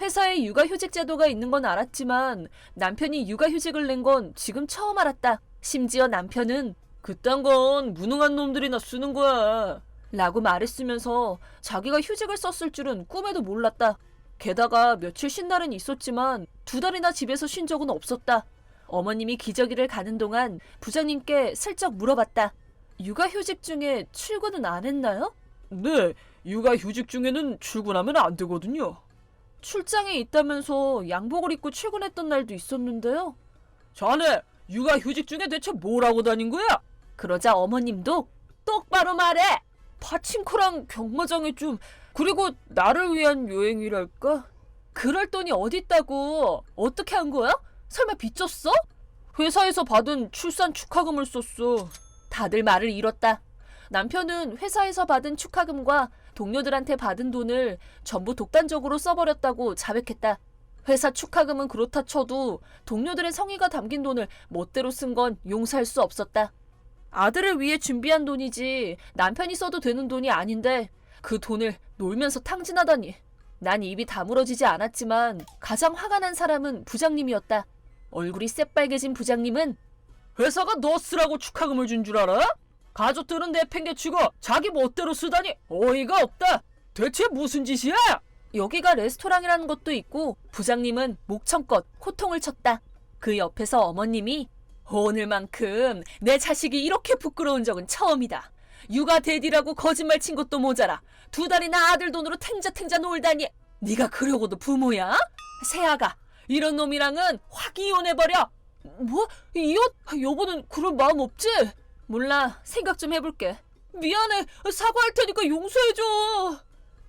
회사에 육아휴직 제도가 있는 건 알았지만 남편이 육아휴직을 낸 건 지금 처음 알았다. 심지어 남편은 그딴 건 무능한 놈들이나 쓰는 거야 라고 말했으면서 자기가 휴직을 썼을 줄은 꿈에도 몰랐다. 게다가 며칠 쉰 날은 있었지만 2달이나 집에서 쉰 적은 없었다. 어머님이 기저귀를 가는 동안 부장님께 슬쩍 물어봤다. 육아휴직 중에 출근은 안 했나요? 네, 육아휴직 중에는 출근하면 안 되거든요. 출장에 있다면서 양복을 입고 출근했던 날도 있었는데요. 자네 육아휴직 중에 대체 뭘 하고 다닌 거야? 그러자 어머님도 똑바로 말해! 파친코랑 경마장에 좀... 그리고 나를 위한 여행이랄까? 그럴 돈이 어딨다고. 어떻게 한 거야? 설마 빚졌어? 회사에서 받은 출산 축하금을 썼어. 다들 말을 잃었다. 남편은 회사에서 받은 축하금과 동료들한테 받은 돈을 전부 독단적으로 써버렸다고 자백했다. 회사 축하금은 그렇다 쳐도 동료들의 성의가 담긴 돈을 멋대로 쓴 건 용서할 수 없었다. 아들을 위해 준비한 돈이지 남편이 써도 되는 돈이 아닌데 그 돈을 놀면서 탕진하다니. 난 입이 다물어지지 않았지만 가장 화가 난 사람은 부장님이었다. 얼굴이 새빨개진 부장님은 회사가 너 쓰라고 축하금을 준 줄 알아? 가족들은 내팽개치고 자기 멋대로 쓰다니 어이가 없다. 대체 무슨 짓이야? 여기가 레스토랑이라는 것도 있고 부장님은 목청껏 호통을 쳤다. 그 옆에서 어머님이 오늘만큼 내 자식이 이렇게 부끄러운 적은 처음이다. 육아 대디라고 거짓말 친 것도 모자라 2달이나 아들 돈으로 탱자탱자 놀다니. 네가 그러고도 부모야? 새아가 이런 놈이랑은 확 이혼해버려. 뭐? 이혼? 여보는 그런 마음 없지? 몰라. 생각 좀 해볼게. 미안해. 사과할 테니까 용서해줘.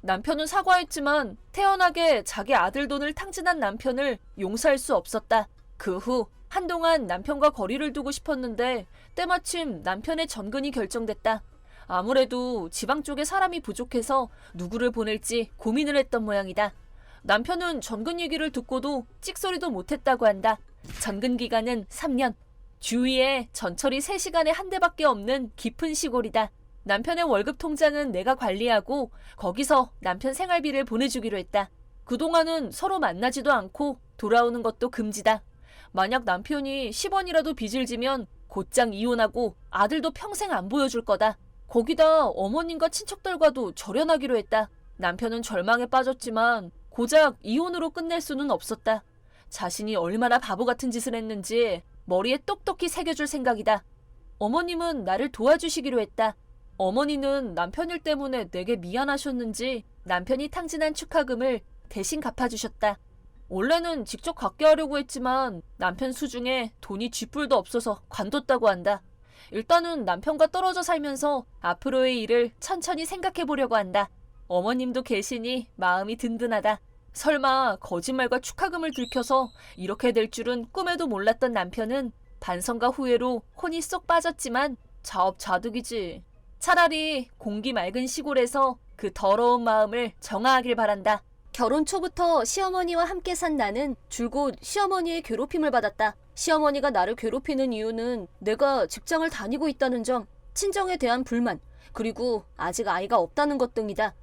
남편은 사과했지만 태연하게 자기 아들 돈을 탕진한 남편을 용서할 수 없었다. 그 후 한동안 남편과 거리를 두고 싶었는데 때마침 남편의 전근이 결정됐다. 아무래도 지방 쪽에 사람이 부족해서 누구를 보낼지 고민을 했던 모양이다. 남편은 전근 얘기를 듣고도 찍소리도 못했다고 한다. 전근 기간은 3년. 주위에 전철이 3시간에 한 대밖에 없는 깊은 시골이다. 남편의 월급 통장은 내가 관리하고 거기서 남편 생활비를 보내주기로 했다. 그동안은 서로 만나지도 않고 돌아오는 것도 금지다. 만약 남편이 10원이라도 빚을 지면 곧장 이혼하고 아들도 평생 안 보여줄 거다. 거기다 어머님과 친척들과도 절연하기로 했다. 남편은 절망에 빠졌지만 고작 이혼으로 끝낼 수는 없었다. 자신이 얼마나 바보 같은 짓을 했는지 머리에 똑똑히 새겨줄 생각이다. 어머님은 나를 도와주시기로 했다. 어머니는 남편 일 때문에 내게 미안하셨는지 남편이 탕진한 축하금을 대신 갚아주셨다. 원래는 직접 갚게 하려고 했지만 남편 수중에 돈이 쥐뿔도 없어서 관뒀다고 한다. 일단은 남편과 떨어져 살면서 앞으로의 일을 천천히 생각해보려고 한다. 어머님도 계시니 마음이 든든하다. 설마 거짓말과 축하금을 들켜서 이렇게 될 줄은 꿈에도 몰랐던 남편은 반성과 후회로 혼이 쏙 빠졌지만 자업자득이지. 차라리 공기 맑은 시골에서 그 더러운 마음을 정화하길 바란다. 결혼 초부터 시어머니와 함께 산 나는 줄곧 시어머니의 괴롭힘을 받았다. 시어머니가 나를 괴롭히는 이유는 내가 직장을 다니고 있다는 점, 친정에 대한 불만, 그리고 아직 아이가 없다는 것 등이다.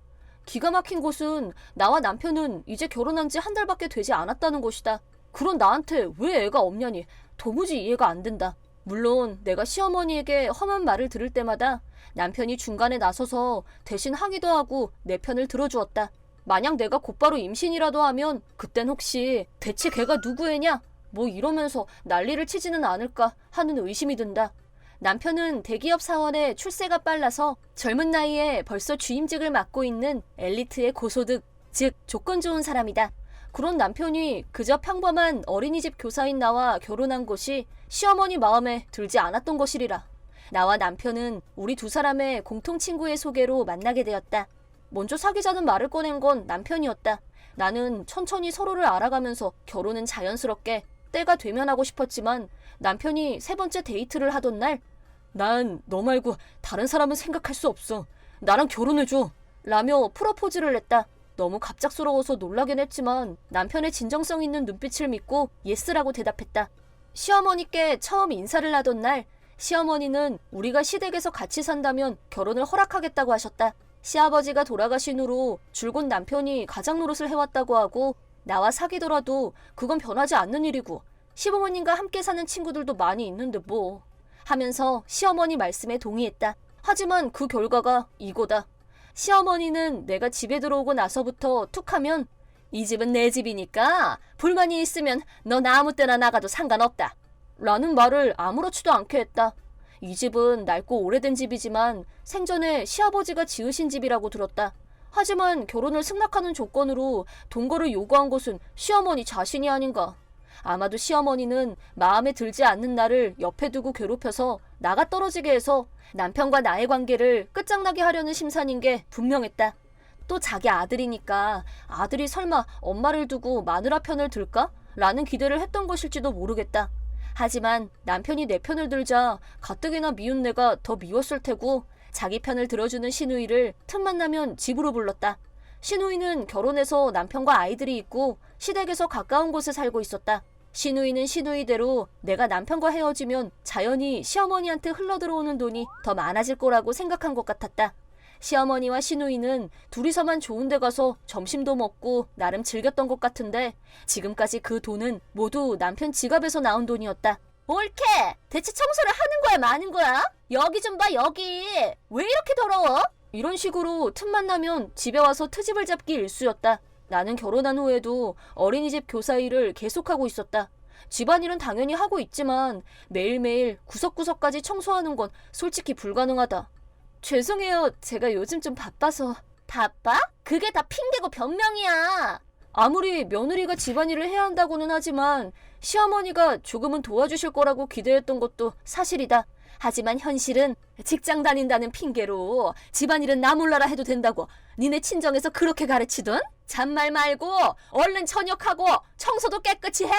기가 막힌 것은 나와 남편은 이제 결혼한 지 1달밖에 되지 않았다는 것이다. 그런 나한테 왜 애가 없냐니 도무지 이해가 안 된다. 물론 내가 시어머니에게 험한 말을 들을 때마다 남편이 중간에 나서서 대신 항의도 하고 내 편을 들어주었다. 만약 내가 곧바로 임신이라도 하면 그땐 혹시 대체 걔가 누구 애냐? 뭐 이러면서 난리를 치지는 않을까 하는 의심이 든다. 남편은 대기업 사원에 출세가 빨라서 젊은 나이에 벌써 주임직을 맡고 있는 엘리트의 고소득, 즉 조건 좋은 사람이다. 그런 남편이 그저 평범한 어린이집 교사인 나와 결혼한 것이 시어머니 마음에 들지 않았던 것이리라. 나와 남편은 우리 두 사람의 공통 친구의 소개로 만나게 되었다. 먼저 사귀자는 말을 꺼낸 건 남편이었다. 나는 천천히 서로를 알아가면서 결혼은 자연스럽게 때가 되면 하고 싶었지만 남편이 세 번째 데이트를 하던 날, 난 너 말고 다른 사람은 생각할 수 없어. 나랑 결혼해줘. 라며 프로포즈를 했다. 너무 갑작스러워서 놀라긴 했지만 남편의 진정성 있는 눈빛을 믿고 예스라고 대답했다. 시어머니께 처음 인사를 하던 날, 시어머니는 우리가 시댁에서 같이 산다면 결혼을 허락하겠다고 하셨다. 시아버지가 돌아가신 후로 줄곧 남편이 가장 노릇을 해왔다고 하고 나와 사귀더라도 그건 변하지 않는 일이고 시부모님과 함께 사는 친구들도 많이 있는데 뭐 하면서 시어머니 말씀에 동의했다. 하지만 그 결과가 이거다. 시어머니는 내가 집에 들어오고 나서부터 툭하면 이 집은 내 집이니까 불만이 있으면 넌 아무 때나 나가도 상관없다 라는 말을 아무렇지도 않게 했다. 이 집은 낡고 오래된 집이지만 생전에 시아버지가 지으신 집이라고 들었다. 하지만 결혼을 승낙하는 조건으로 동거를 요구한 것은 시어머니 자신이 아닌가. 아마도 시어머니는 마음에 들지 않는 나를 옆에 두고 괴롭혀서 나가 떨어지게 해서 남편과 나의 관계를 끝장나게 하려는 심산인 게 분명했다. 또 자기 아들이니까 아들이 설마 엄마를 두고 마누라 편을 들까? 라는 기대를 했던 것일지도 모르겠다. 하지만 남편이 내 편을 들자 가뜩이나 미운 내가 더 미웠을 테고 자기 편을 들어주는 시누이를 틈만 나면 집으로 불렀다. 시누이는 결혼해서 남편과 아이들이 있고 시댁에서 가까운 곳에 살고 있었다. 시누이는 시누이대로 내가 남편과 헤어지면 자연히 시어머니한테 흘러들어오는 돈이 더 많아질 거라고 생각한 것 같았다. 시어머니와 시누이는 둘이서만 좋은 데 가서 점심도 먹고 나름 즐겼던 것 같은데 지금까지 그 돈은 모두 남편 지갑에서 나온 돈이었다. 옳게! 대체 청소를 하는 거야 마는 거야? 여기 좀 봐 여기! 왜 이렇게 더러워? 이런 식으로 틈만 나면 집에 와서 트집을 잡기 일쑤였다. 나는 결혼한 후에도 어린이집 교사 일을 계속하고 있었다. 집안일은 당연히 하고 있지만 매일매일 구석구석까지 청소하는 건 솔직히 불가능하다. 죄송해요. 제가 요즘 좀 바빠서. 바빠? 그게 다 핑계고 변명이야. 아무리 며느리가 집안일을 해야 한다고는 하지만 시어머니가 조금은 도와주실 거라고 기대했던 것도 사실이다. 하지만 현실은 직장 다닌다는 핑계로 집안일은 나 몰라라 해도 된다고 니네 친정에서 그렇게 가르치던? 잔말 말고 얼른 저녁하고 청소도 깨끗이 해!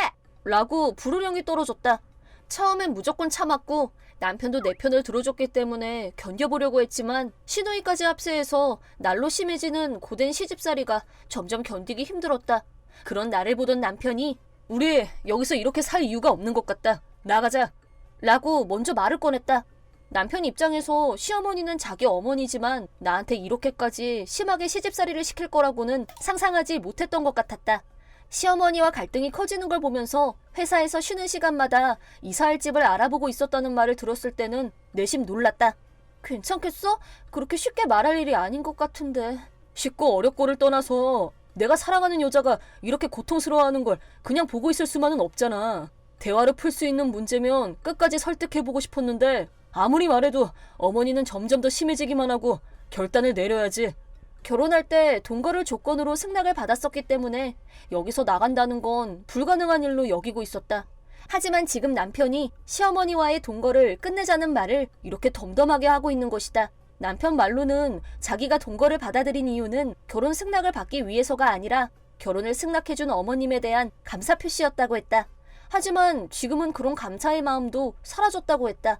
라고 부르령이 떨어졌다. 처음엔 무조건 참았고 남편도 내 편을 들어줬기 때문에 견뎌보려고 했지만 시누이까지 합세해서 날로 심해지는 고된 시집살이가 점점 견디기 힘들었다. 그런 나를 보던 남편이 우리 여기서 이렇게 살 이유가 없는 것 같다. 나가자. 라고 먼저 말을 꺼냈다. 남편 입장에서 시어머니는 자기 어머니지만 나한테 이렇게까지 심하게 시집살이를 시킬 거라고는 상상하지 못했던 것 같았다. 시어머니와 갈등이 커지는 걸 보면서 회사에서 쉬는 시간마다 이사할 집을 알아보고 있었다는 말을 들었을 때는 내심 놀랐다. 괜찮겠어? 그렇게 쉽게 말할 일이 아닌 것 같은데. 쉽고 어렵고를 떠나서 내가 사랑하는 여자가 이렇게 고통스러워하는 걸 그냥 보고 있을 수만은 없잖아. 대화로 풀 수 있는 문제면 끝까지 설득해보고 싶었는데 아무리 말해도 어머니는 점점 더 심해지기만 하고 결단을 내려야지. 결혼할 때 동거를 조건으로 승낙을 받았었기 때문에 여기서 나간다는 건 불가능한 일로 여기고 있었다. 하지만 지금 남편이 시어머니와의 동거를 끝내자는 말을 이렇게 덤덤하게 하고 있는 것이다. 남편 말로는 자기가 동거를 받아들인 이유는 결혼 승낙을 받기 위해서가 아니라 결혼을 승낙해준 어머님에 대한 감사 표시였다고 했다. 하지만 지금은 그런 감사의 마음도 사라졌다고 했다.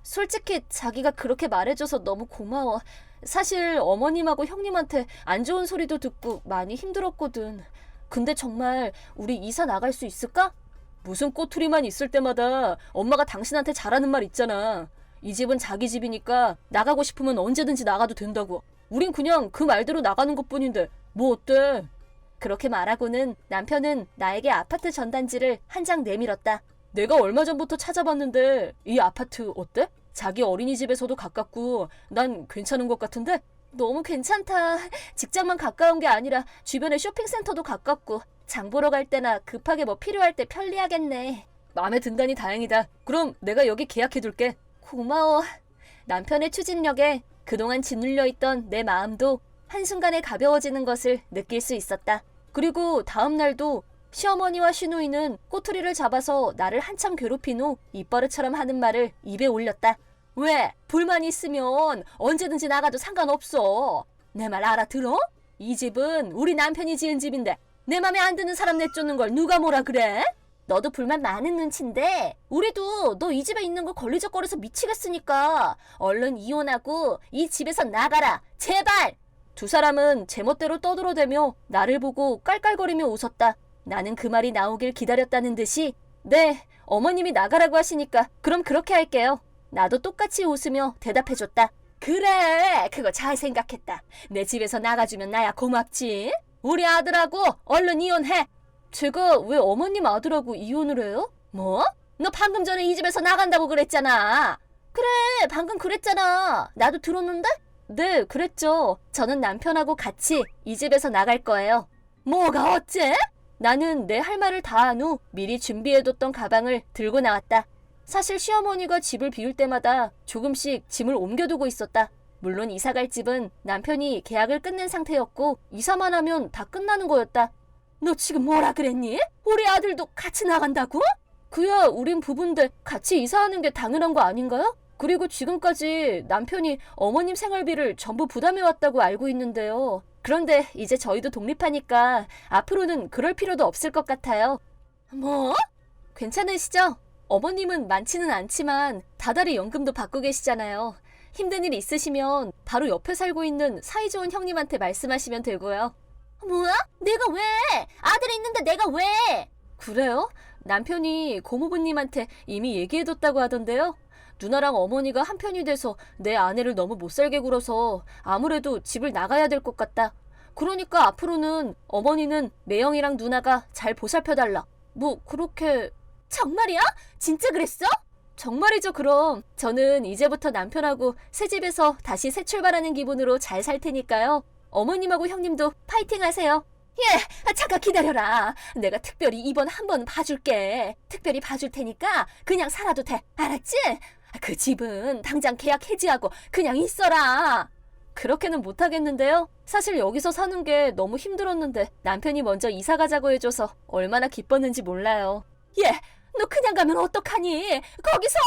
솔직히 자기가 그렇게 말해줘서 너무 고마워. 사실 어머님하고 형님한테 안 좋은 소리도 듣고 많이 힘들었거든. 근데 정말 우리 이사 나갈 수 있을까? 무슨 꼬투리만 있을 때마다 엄마가 당신한테 잘하는 말 있잖아. 이 집은 자기 집이니까 나가고 싶으면 언제든지 나가도 된다고. 우린 그냥 그 말대로 나가는 것뿐인데 뭐 어때? 그렇게 말하고는 남편은 나에게 아파트 전단지를 한 장 내밀었다. 내가 얼마 전부터 찾아봤는데 이 아파트 어때? 자기 어린이집에서도 가깝고 난 괜찮은 것 같은데? 너무 괜찮다. 직장만 가까운 게 아니라 주변에 쇼핑센터도 가깝고 장 보러 갈 때나 급하게 뭐 필요할 때 편리하겠네. 마음에 든다니 다행이다. 그럼 내가 여기 계약해둘게. 고마워. 남편의 추진력에 그동안 짓눌려 있던 내 마음도 한순간에 가벼워지는 것을 느낄 수 있었다. 그리고 다음 날도 시어머니와 시누이는 꼬투리를 잡아서 나를 한참 괴롭힌 후 입버릇처럼 하는 말을 입에 올렸다. 왜? 불만 있으면 언제든지 나가도 상관없어. 내 말 알아들어? 이 집은 우리 남편이 지은 집인데 내 맘에 안 드는 사람 내쫓는 걸 누가 뭐라 그래? 너도 불만 많은 눈치인데 우리도 너 이 집에 있는 거 걸리적거려서 미치겠으니까 얼른 이혼하고 이 집에서 나가라. 제발! 두 사람은 제멋대로 떠들어대며 나를 보고 깔깔거리며 웃었다. 나는 그 말이 나오길 기다렸다는 듯이 네, 어머님이 나가라고 하시니까 그럼 그렇게 할게요. 나도 똑같이 웃으며 대답해줬다. 그래, 그거 잘 생각했다. 내 집에서 나가주면 나야 고맙지. 우리 아들하고 얼른 이혼해. 제가 왜 어머님 아들하고 이혼을 해요? 뭐? 너 방금 전에 이 집에서 나간다고 그랬잖아. 그래, 방금 그랬잖아. 나도 들었는데? 네, 그랬죠. 저는 남편하고 같이 이 집에서 나갈 거예요. 뭐가 어째? 나는 내 할 말을 다 한 후 미리 준비해뒀던 가방을 들고 나왔다. 사실 시어머니가 집을 비울 때마다 조금씩 짐을 옮겨두고 있었다. 물론 이사갈 집은 남편이 계약을 끝낸 상태였고 이사만 하면 다 끝나는 거였다. 너 지금 뭐라 그랬니? 우리 아들도 같이 나간다고? 그야 우린 부부인데 같이 이사하는 게 당연한 거 아닌가요? 그리고 지금까지 남편이 어머님 생활비를 전부 부담해왔다고 알고 있는데요. 그런데 이제 저희도 독립하니까 앞으로는 그럴 필요도 없을 것 같아요. 뭐? 괜찮으시죠? 어머님은 많지는 않지만 다달이 연금도 받고 계시잖아요. 힘든 일 있으시면 바로 옆에 살고 있는 사이좋은 형님한테 말씀하시면 되고요. 뭐야? 내가 왜? 아들이 있는데 내가 왜? 그래요? 남편이 고모부님한테 이미 얘기해뒀다고 하던데요. 누나랑 어머니가 한편이 돼서 내 아내를 너무 못살게 굴어서 아무래도 집을 나가야 될 것 같다. 그러니까 앞으로는 어머니는 매형이랑 누나가 잘 보살펴달라. 뭐 그렇게... 정말이야? 진짜 그랬어? 정말이죠. 그럼 저는 이제부터 남편하고 새 집에서 다시 새 출발하는 기분으로 잘 살 테니까요. 어머님하고 형님도 파이팅 하세요. 예, 잠깐 기다려라. 내가 특별히 이번 한 번 봐줄게. 특별히 봐줄 테니까 그냥 살아도 돼. 알았지? 그 집은 당장 계약 해지하고 그냥 있어라. 그렇게는 못하겠는데요. 사실 여기서 사는 게 너무 힘들었는데 남편이 먼저 이사 가자고 해줘서 얼마나 기뻤는지 몰라요. 예, 너 그냥 가면 어떡하니? 거기서!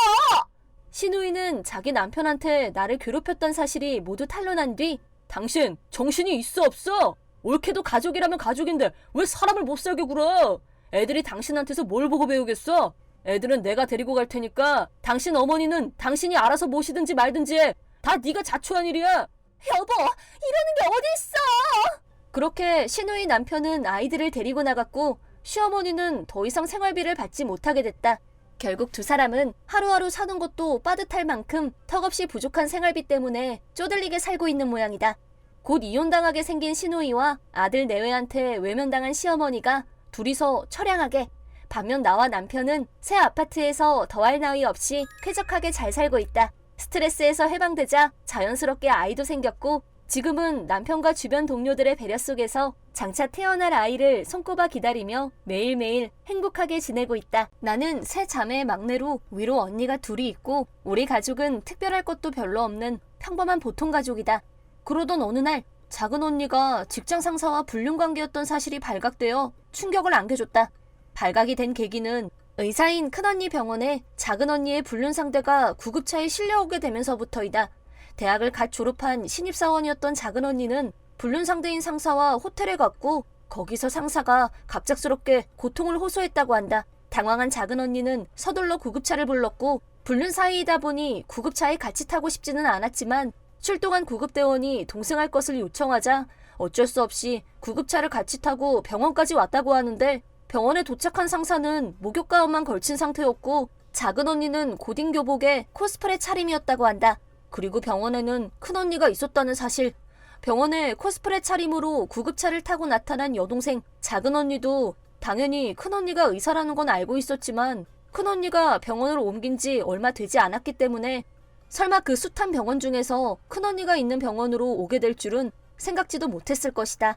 시누이는 자기 남편한테 나를 괴롭혔던 사실이 모두 탄로난 뒤 당신 정신이 있어 없어? 옳게도 가족이라면 가족인데 왜 사람을 못 살게 굴어? 애들이 당신한테서 뭘 보고 배우겠어? 애들은 내가 데리고 갈 테니까 당신 어머니는 당신이 알아서 모시든지 말든지 해. 다 네가 자초한 일이야. 여보, 이러는 게 어딨어? 그렇게 시누이 남편은 아이들을 데리고 나갔고 시어머니는 더 이상 생활비를 받지 못하게 됐다. 결국 두 사람은 하루하루 사는 것도 빠듯할 만큼 턱없이 부족한 생활비 때문에 쪼들리게 살고 있는 모양이다. 곧 이혼당하게 생긴 시누이와 아들 내외한테 외면당한 시어머니가 둘이서 처량하게, 반면 나와 남편은 새 아파트에서 더할 나위 없이 쾌적하게 잘 살고 있다. 스트레스에서 해방되자 자연스럽게 아이도 생겼고 지금은 남편과 주변 동료들의 배려 속에서 장차 태어날 아이를 손꼽아 기다리며 매일매일 행복하게 지내고 있다. 나는 세 자매의 막내로 위로 언니가 둘이 있고 우리 가족은 특별할 것도 별로 없는 평범한 보통 가족이다. 그러던 어느 날 작은 언니가 직장 상사와 불륜 관계였던 사실이 발각되어 충격을 안겨줬다. 발각이 된 계기는 의사인 큰언니 병원에 작은 언니의 불륜 상대가 구급차에 실려오게 되면서부터이다. 대학을 갓 졸업한 신입사원이었던 작은 언니는 불륜 상대인 상사와 호텔에 갔고 거기서 상사가 갑작스럽게 고통을 호소했다고 한다. 당황한 작은 언니는 서둘러 구급차를 불렀고 불륜 사이이다 보니 구급차에 같이 타고 싶지는 않았지만 출동한 구급대원이 동승할 것을 요청하자 어쩔 수 없이 구급차를 같이 타고 병원까지 왔다고 하는데 병원에 도착한 상사는 목욕 가운만 걸친 상태였고 작은 언니는 고딩 교복에 코스프레 차림이었다고 한다. 그리고 병원에는 큰언니가 있었다는 사실. 병원에 코스프레 차림으로 구급차를 타고 나타난 여동생 작은 언니도 당연히 큰언니가 의사라는 건 알고 있었지만 큰언니가 병원으로 옮긴 지 얼마 되지 않았기 때문에 설마 그 숱한 병원 중에서 큰언니가 있는 병원으로 오게 될 줄은 생각지도 못했을 것이다.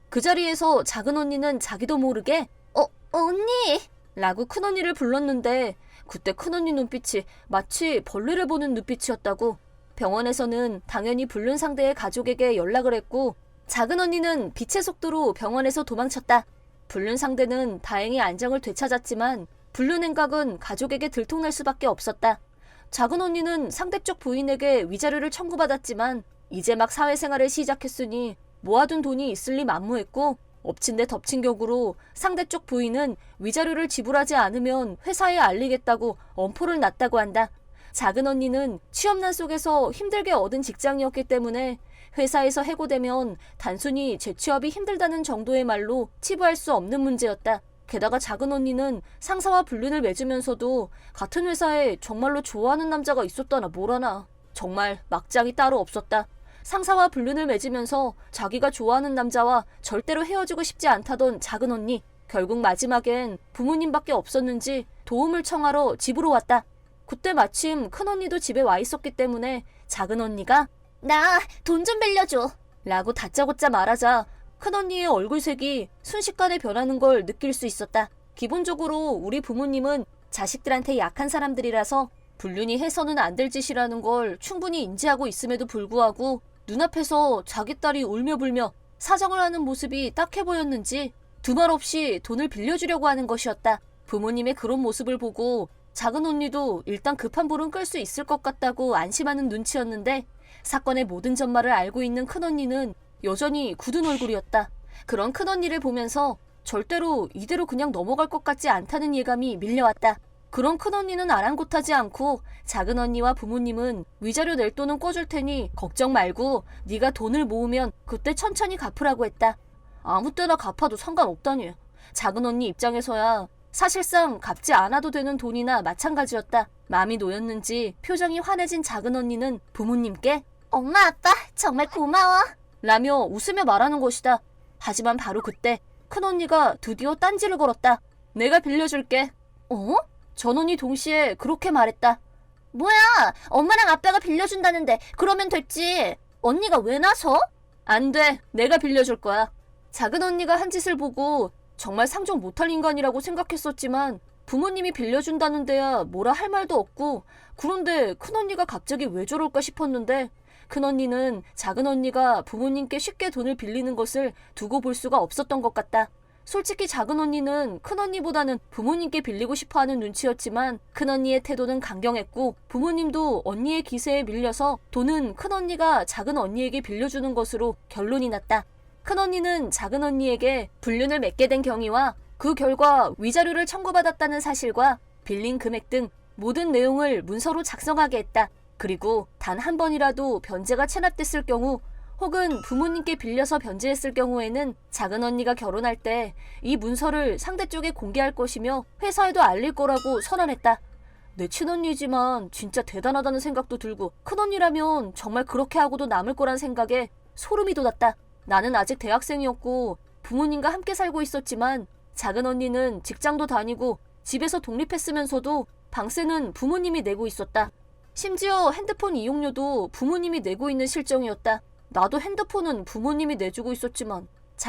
그 자리에서 작은언니는 자기도 모르게 언니! 라고 큰언니를 불렀는데 그때 큰언니 눈빛이 마치 벌레를 보는 눈빛이었다고. 병원에서는 당연히 불륜 상대의 가족에게 연락을 했고 작은언니는 빛의 속도로 병원에서 도망쳤다. 불륜 상대는 다행히 안정을 되찾았지만 불륜 행각은 가족에게 들통날 수밖에 없었다. 작은언니는 상대 쪽 부인에게 위자료를 청구받았지만 이제 막 사회생활을 시작했으니 모아둔 돈이 있을 리 만무했고 엎친 데 덮친 격으로 상대 쪽 부인은 위자료를 지불하지 않으면 회사에 알리겠다고 엄포를 놨다고 한다. 작은언니는 취업난 속에서 힘들게 얻은 직장이었기 때문에 회사에서 해고되면 단순히 재취업이 힘들다는 정도의 말로 치부할 수 없는 문제였다. 게다가 작은언니는 상사와 불륜을 맺으면서도 같은 회사에 정말로 좋아하는 남자가 있었다나 뭐라나. 정말 막장이 따로 없었다. 상사와 불륜을 맺으면서 자기가 좋아하는 남자와 절대로 헤어지고 싶지 않다던 작은언니. 결국 마지막엔 부모님밖에 없었는지 도움을 청하러 집으로 왔다. 그때 마침 큰언니도 집에 와 있었기 때문에 작은언니가 나 돈 좀 빌려줘 라고 다짜고짜 말하자 큰언니의 얼굴색이 순식간에 변하는 걸 느낄 수 있었다. 기본적으로 우리 부모님은 자식들한테 약한 사람들이라서 불륜이 해서는 안 될 짓이라는 걸 충분히 인지하고 있음에도 불구하고 눈앞에서 자기 딸이 울며 불며 사정을 하는 모습이 딱해 보였는지 두말 없이 돈을 빌려주려고 하는 것이었다. 부모님의 그런 모습을 보고 작은언니도 일단 급한 불은 끌 수 있을 것 같다고 안심하는 눈치였는데 사건의 모든 전말을 알고 있는 큰언니는 여전히 굳은 얼굴이었다. 그런 큰언니를 보면서 절대로 이대로 그냥 넘어갈 것 같지 않다는 예감이 밀려왔다. 그런 큰언니는 아랑곳하지 않고 작은언니와 부모님은 위자료 낼 돈은 꿔줄 테니 걱정 말고 네가 돈을 모으면 그때 천천히 갚으라고 했다. 아무 때나 갚아도 상관없다니. 작은언니 입장에서야 사실상 갚지 않아도 되는 돈이나 마찬가지였다. 마음이 놓였는지 표정이 환해진 작은언니는 부모님께 엄마 아빠 정말 고마워 라며 웃으며 말하는 것이다. 하지만 바로 그때 큰언니가 드디어 딴지를 걸었다. 내가 빌려줄게. 전언니 동시에 그렇게 말했다. 뭐야, 엄마랑 아빠가 빌려준다는데 그러면 됐지. 언니가 왜 나서? 안 돼, 내가 빌려줄 거야. 작은언니가 한 짓을 보고 정말 상종 못할 인간이라고 생각했었지만 부모님이 빌려준다는 데야 뭐라 할 말도 없고 그런데 큰언니가 갑자기 왜 저럴까 싶었는데 큰언니는 작은언니가 부모님께 쉽게 돈을 빌리는 것을 두고 볼 수가 없었던 것 같다. 솔직히 작은언니는 큰언니보다는 부모님께 빌리고 싶어하는 눈치였지만 큰언니의 태도는 강경했고 부모님도 언니의 기세에 밀려서 돈은 큰언니가 작은언니에게 빌려주는 것으로 결론이 났다. 큰언니는 작은언니에게 불륜을 맺게 된 경위와 그 결과 위자료를 청구받았다는 사실과 빌린 금액 등 모든 내용을 문서로 작성하게 했다. 그리고 단 한 번이라도 변제가 체납됐을 경우 혹은 부모님께 빌려서 변제했을 경우에는 작은언니가 결혼할 때 이 문서를 상대 쪽에 공개할 것이며 회사에도 알릴 거라고 선언했다. 내 친언니지만 진짜 대단하다는 생각도 들고 큰언니라면 정말 그렇게 하고도 남을 거란 생각에 소름이 돋았다. 나는 아직 대학생이었고 부모님과 함께 살고 있었지만 작은언니는 직장도 다니고 집에서 독립했으면서도 방세는 부모님이 내고 있었다. 심지어 핸드폰 이용료도 부모님이 내고 있는 실정이었다. 나도 핸드폰은 부모님이 내주고 있었지만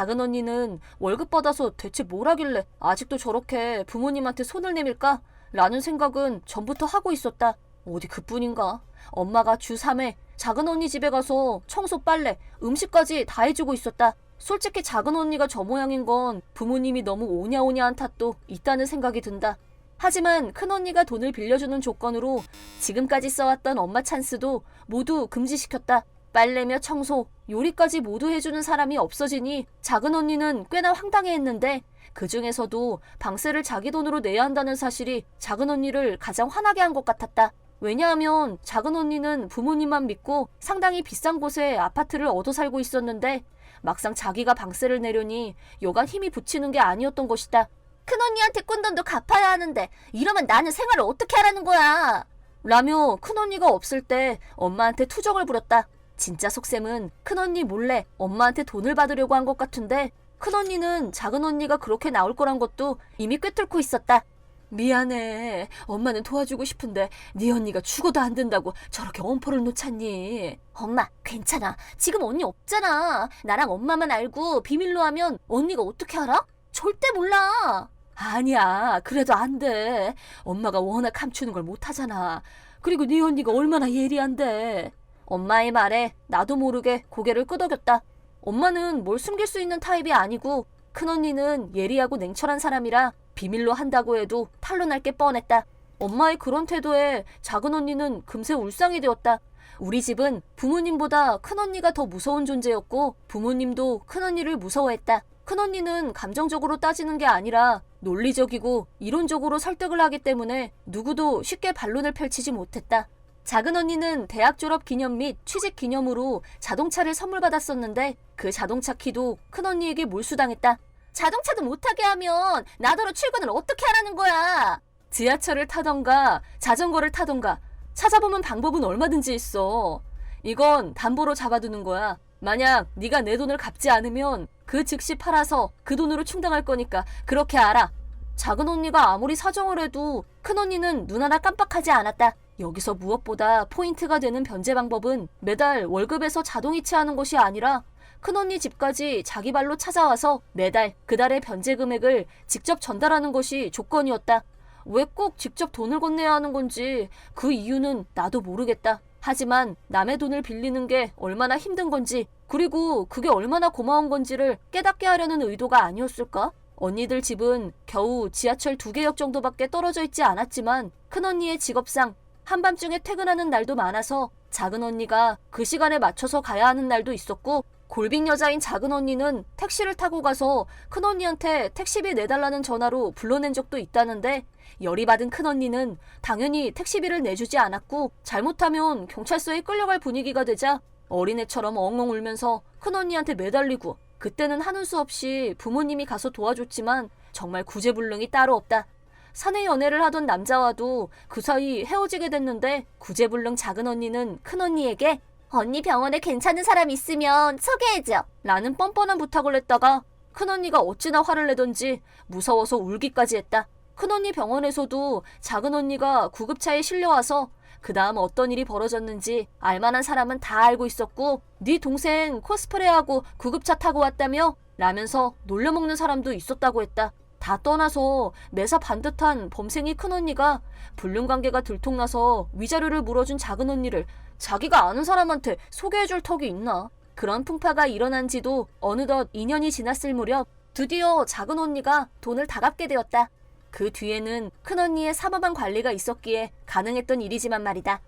작은언니는 월급 받아서 대체 뭘 하길래 아직도 저렇게 부모님한테 손을 내밀까? 라는 생각은 전부터 하고 있었다. 어디 그뿐인가? 엄마가 주 3회 작은언니 집에 가서 청소, 빨래, 음식까지 다 해주고 있었다. 솔직히 작은언니가 저 모양인 건 부모님이 너무 오냐오냐한 탓도 있다는 생각이 든다. 하지만 큰언니가 돈을 빌려주는 조건으로 지금까지 써왔던 엄마 찬스도 모두 금지시켰다. 빨래며 청소, 요리까지 모두 해주는 사람이 없어지니 작은언니는 꽤나 황당해했는데 그 중에서도 방세를 자기 돈으로 내야 한다는 사실이 작은언니를 가장 화나게 한 것 같았다. 왜냐하면 작은언니는 부모님만 믿고 상당히 비싼 곳에 아파트를 얻어 살고 있었는데 막상 자기가 방세를 내려니 여간 힘이 붙이는 게 아니었던 것이다. 큰언니한테 꾼 돈도 갚아야 하는데 이러면 나는 생활을 어떻게 하라는 거야? 라며 큰언니가 없을 때 엄마한테 투정을 부렸다. 진짜 속셈은 큰언니 몰래 엄마한테 돈을 받으려고 한 것 같은데 큰언니는 작은언니가 그렇게 나올 거란 것도 이미 꿰뚫고 있었다. 미안해. 엄마는 도와주고 싶은데 네 언니가 죽어도 안 된다고 저렇게 엄포를 놓잖니. 엄마, 괜찮아. 지금 언니 없잖아. 나랑 엄마만 알고 비밀로 하면 언니가 어떻게 알아? 절대 몰라. 아니야. 그래도 안 돼. 엄마가 워낙 감추는 걸 못하잖아. 그리고 네 언니가 얼마나 예리한데. 엄마의 말에 나도 모르게 고개를 끄덕였다. 엄마는 뭘 숨길 수 있는 타입이 아니고 큰언니는 예리하고 냉철한 사람이라 비밀로 한다고 해도 탄로날 게 뻔했다. 엄마의 그런 태도에 작은언니는 금세 울상이 되었다. 우리 집은 부모님보다 큰언니가 더 무서운 존재였고 부모님도 큰언니를 무서워했다. 큰언니는 감정적으로 따지는 게 아니라 논리적이고 이론적으로 설득을 하기 때문에 누구도 쉽게 반론을 펼치지 못했다. 작은언니는 대학 졸업 기념 및 취직 기념으로 자동차를 선물 받았었는데 그 자동차 키도 큰언니에게 몰수당했다. 자동차도 못하게 하면 나더러 출근을 어떻게 하라는 거야? 지하철을 타던가 자전거를 타던가 찾아보면 방법은 얼마든지 있어. 이건 담보로 잡아두는 거야. 만약 네가 내 돈을 갚지 않으면 그 즉시 팔아서 그 돈으로 충당할 거니까 그렇게 알아. 작은언니가 아무리 사정을 해도 큰언니는 눈 하나 깜빡하지 않았다. 여기서 무엇보다 포인트가 되는 변제 방법은 매달 월급에서 자동이체하는 것이 아니라 큰언니 집까지 자기 발로 찾아와서 매달 그달의 변제 금액을 직접 전달하는 것이 조건이었다. 왜 꼭 직접 돈을 건네야 하는 건지 그 이유는 나도 모르겠다. 하지만 남의 돈을 빌리는 게 얼마나 힘든 건지 그리고 그게 얼마나 고마운 건지를 깨닫게 하려는 의도가 아니었을까? 언니들 집은 겨우 지하철 2개역 정도밖에 떨어져 있지 않았지만 큰언니의 직업상 한밤중에 퇴근하는 날도 많아서 작은언니가 그 시간에 맞춰서 가야 하는 날도 있었고 골빈 여자인 작은언니는 택시를 타고 가서 큰언니한테 택시비 내달라는 전화로 불러낸 적도 있다는데 열이 받은 큰언니는 당연히 택시비를 내주지 않았고 잘못하면 경찰서에 끌려갈 분위기가 되자 어린애처럼 엉엉 울면서 큰언니한테 매달리고 그때는 하는 수 없이 부모님이 가서 도와줬지만 정말 구제불능이 따로 없다. 사내 연애를 하던 남자와도 그 사이 헤어지게 됐는데 구제불능 작은언니는 큰언니에게 언니 병원에 괜찮은 사람 있으면 소개해줘 라는 뻔뻔한 부탁을 했다가 큰언니가 어찌나 화를 내던지 무서워서 울기까지 했다. 큰언니 병원에서도 작은언니가 구급차에 실려와서 그 다음 어떤 일이 벌어졌는지 알만한 사람은 다 알고 있었고 네 동생 코스프레하고 구급차 타고 왔다며? 라면서 놀려먹는 사람도 있었다고 했다. 다 떠나서 매사 반듯한 범생이 큰언니가 불륜관계가 들통나서 위자료를 물어준 작은언니를 자기가 아는 사람한테 소개해줄 턱이 있나? 그런 풍파가 일어난 지도 어느덧 2년이 지났을 무렵 드디어 작은언니가 돈을 다 갚게 되었다. 그 뒤에는 큰언니의 사법한 관리가 있었기에 가능했던 일이지만 말이다.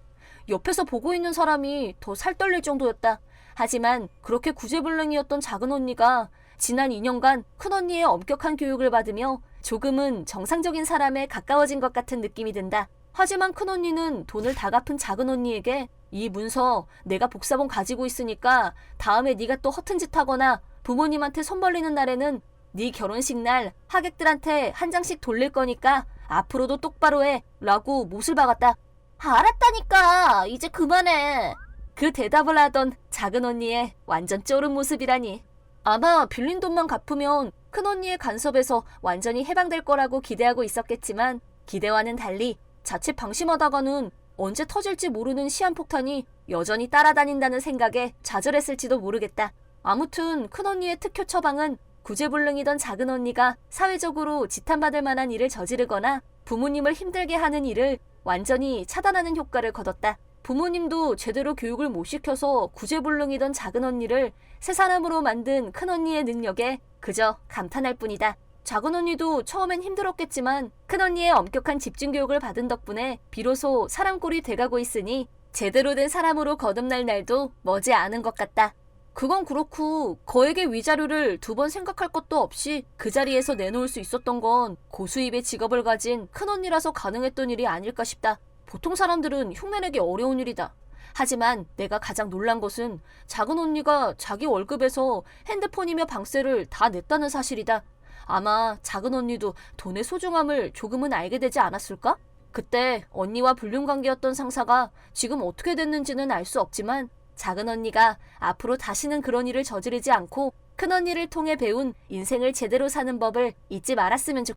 옆에서 보고 있는 사람이 더 살떨릴 정도였다. 하지만 그렇게 구제불능이었던 작은언니가 지난 2년간 큰언니의 엄격한 교육을 받으며 조금은 정상적인 사람에 가까워진 것 같은 느낌이 든다. 하지만 큰언니는 돈을 다 갚은 작은언니에게 이 문서 내가 복사본 가지고 있으니까 다음에 네가 또 허튼 짓 하거나 부모님한테 손 벌리는 날에는 네 결혼식 날 하객들한테 한 장씩 돌릴 거니까 앞으로도 똑바로 해 라고 못을 박았다. 알았다니까 이제 그만해. 그 대답을 하던 작은언니의 완전 쫄은 모습이라니. 아마 빌린 돈만 갚으면 큰언니의 간섭에서 완전히 해방될 거라고 기대하고 있었겠지만 기대와는 달리 자칫 방심하다가는 언제 터질지 모르는 시한폭탄이 여전히 따라다닌다는 생각에 좌절했을지도 모르겠다. 아무튼 큰언니의 특효 처방은 구제불능이던 작은언니가 사회적으로 지탄받을 만한 일을 저지르거나 부모님을 힘들게 하는 일을 완전히 차단하는 효과를 거뒀다. 부모님도 제대로 교육을 못 시켜서 구제불능이던 작은언니를 새 사람으로 만든 큰언니의 능력에 그저 감탄할 뿐이다. 작은언니도 처음엔 힘들었겠지만 큰언니의 엄격한 집중교육을 받은 덕분에 비로소 사람꼴이 돼가고 있으니 제대로 된 사람으로 거듭날 날도 머지 않은 것 같다. 그건 그렇고 거액의 위자료를 2번 생각할 것도 없이 그 자리에서 내놓을 수 있었던 건 고수입의 직업을 가진 큰언니라서 가능했던 일이 아닐까 싶다. 보통 사람들은 흉내내기 어려운 일이다. 하지만 내가 가장 놀란 것은 작은언니가 자기 월급에서 핸드폰이며 방세를 다 냈다는 사실이다. 아마 작은언니도 돈의 소중함을 조금은 알게 되지 않았을까? 그때 언니와 불륜관계였던 상사가 지금 어떻게 됐는지는 알 수 없지만 작은언니가 앞으로 다시는 그런 일을 저지르지 않고 큰언니를 통해 배운 인생을 제대로 사는 법을 잊지 말았으면 좋겠다.